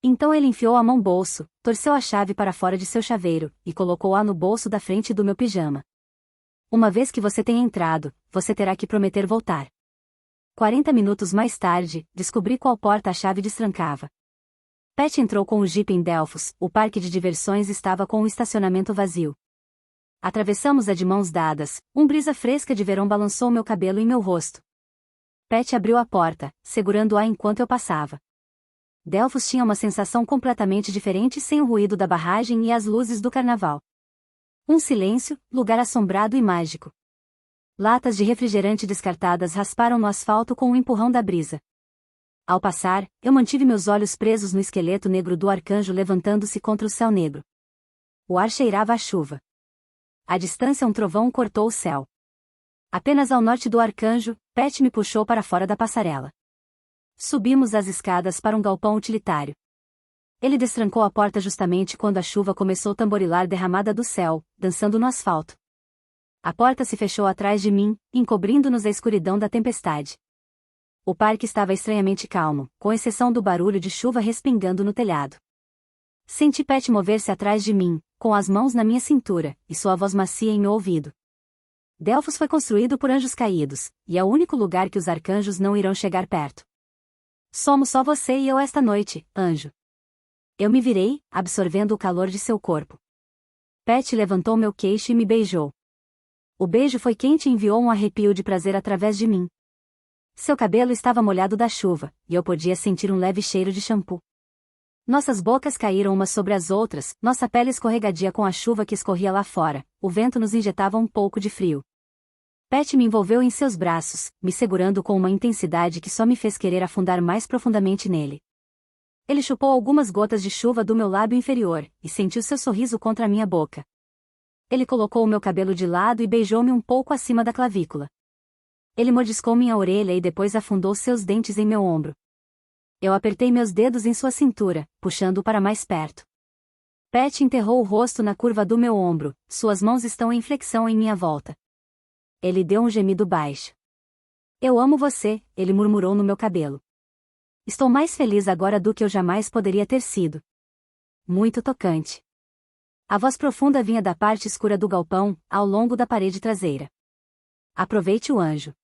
Então ele enfiou a mão no bolso, torceu a chave para fora de seu chaveiro, e colocou-a no bolso da frente do meu pijama. Uma vez que você tenha entrado, você terá que prometer voltar. 40 minutos mais tarde, descobri qual porta a chave destrancava. Pat entrou com o Jeep em Delphos, o parque de diversões estava com o estacionamento vazio. Atravessamos-a de mãos dadas, brisa fresca de verão balançou meu cabelo em meu rosto. Pat abriu a porta, segurando-a enquanto eu passava. Delphos tinha uma sensação completamente diferente sem o ruído da barragem e as luzes do carnaval. Um silêncio, lugar assombrado e mágico. Latas de refrigerante descartadas rasparam no asfalto com o empurrão da brisa. Ao passar, eu mantive meus olhos presos no esqueleto negro do arcanjo levantando-se contra o céu negro. O ar cheirava a chuva. À distância um trovão cortou o céu. Apenas ao norte do arcanjo, Pat me puxou para fora da passarela. Subimos as escadas para um galpão utilitário. Ele destrancou a porta justamente quando a chuva começou a tamborilar derramada do céu, dançando no asfalto. A porta se fechou atrás de mim, encobrindo-nos a escuridão da tempestade. O parque estava estranhamente calmo, com exceção do barulho de chuva respingando no telhado. Senti Pat mover-se atrás de mim, com as mãos na minha cintura, e sua voz macia em meu ouvido. Delphos foi construído por anjos caídos, e é o único lugar que os arcanjos não irão chegar perto. Somos só você e eu esta noite, anjo. Eu me virei, absorvendo o calor de seu corpo. Pat levantou meu queixo e me beijou. O beijo foi quente e enviou um arrepio de prazer através de mim. Seu cabelo estava molhado da chuva, e eu podia sentir um leve cheiro de shampoo. Nossas bocas caíram umas sobre as outras, nossa pele escorregadia com a chuva que escorria lá fora, o vento nos injetava um pouco de frio. Pat me envolveu em seus braços, me segurando com uma intensidade que só me fez querer afundar mais profundamente nele. Ele chupou algumas gotas de chuva do meu lábio inferior, e sentiu seu sorriso contra a minha boca. Ele colocou o meu cabelo de lado e beijou-me um pouco acima da clavícula. Ele mordiscou minha orelha e depois afundou seus dentes em meu ombro. Eu apertei meus dedos em sua cintura, puxando-o para mais perto. Pat enterrou o rosto na curva do meu ombro, suas mãos estão em flexão em minha volta. Ele deu um gemido baixo. Eu amo você, ele murmurou no meu cabelo. Estou mais feliz agora do que eu jamais poderia ter sido. Muito tocante. A voz profunda vinha da parte escura do galpão, ao longo da parede traseira. Aproveite o anjo.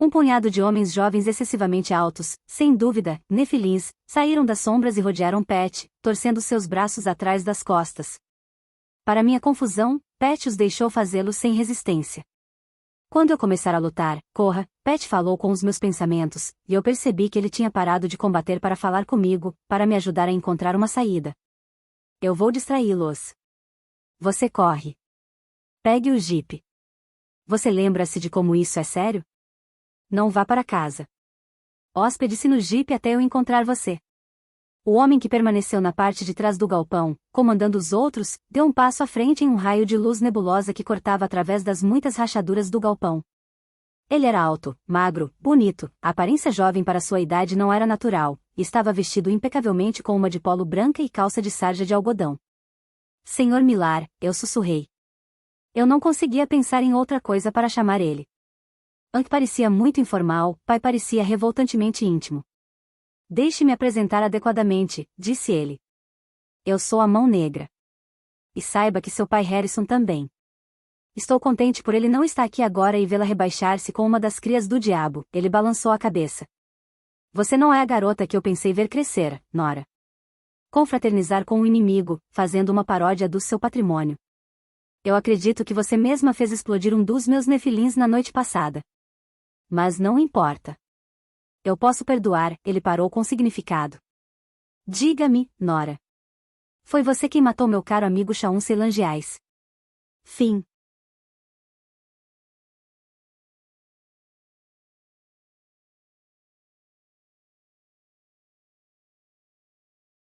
Um punhado de homens jovens excessivamente altos, sem dúvida, nefilins, saíram das sombras e rodearam Pat, torcendo seus braços atrás das costas. Para minha confusão, Pat os deixou fazê-lo sem resistência. Quando eu começar a lutar, corra, Pat falou com os meus pensamentos, e eu percebi que ele tinha parado de combater para falar comigo, para me ajudar a encontrar uma saída. Eu vou distraí-los. Você corre. Pegue o jipe. Você lembra-se de como isso é sério? Não vá para casa. Hóspede-se no jipe até eu encontrar você. O homem que permaneceu na parte de trás do galpão, comandando os outros, deu um passo à frente em um raio de luz nebulosa que cortava através das muitas rachaduras do galpão. Ele era alto, magro, bonito, a aparência jovem para sua idade não era natural, e estava vestido impecavelmente com uma de polo branca e calça de sarja de algodão. Senhor Millar, eu sussurrei. Eu não conseguia pensar em outra coisa para chamar ele. Hank parecia muito informal, pai parecia revoltantemente íntimo. Deixe-me apresentar adequadamente, disse ele. Eu sou a Mão Negra. E saiba que seu pai Harrison também. Estou contente por ele não estar aqui agora e vê-la rebaixar-se com uma das crias do diabo, ele balançou a cabeça. Você não é a garota que eu pensei ver crescer, Nora. Confraternizar com o inimigo, fazendo uma paródia do seu patrimônio. Eu acredito que você mesma fez explodir um dos meus nefilins na noite passada. Mas não importa. Eu posso perdoar, ele parou com significado. Diga-me, Nora. Foi você quem matou meu caro amigo Shaun Celangiais. Fim.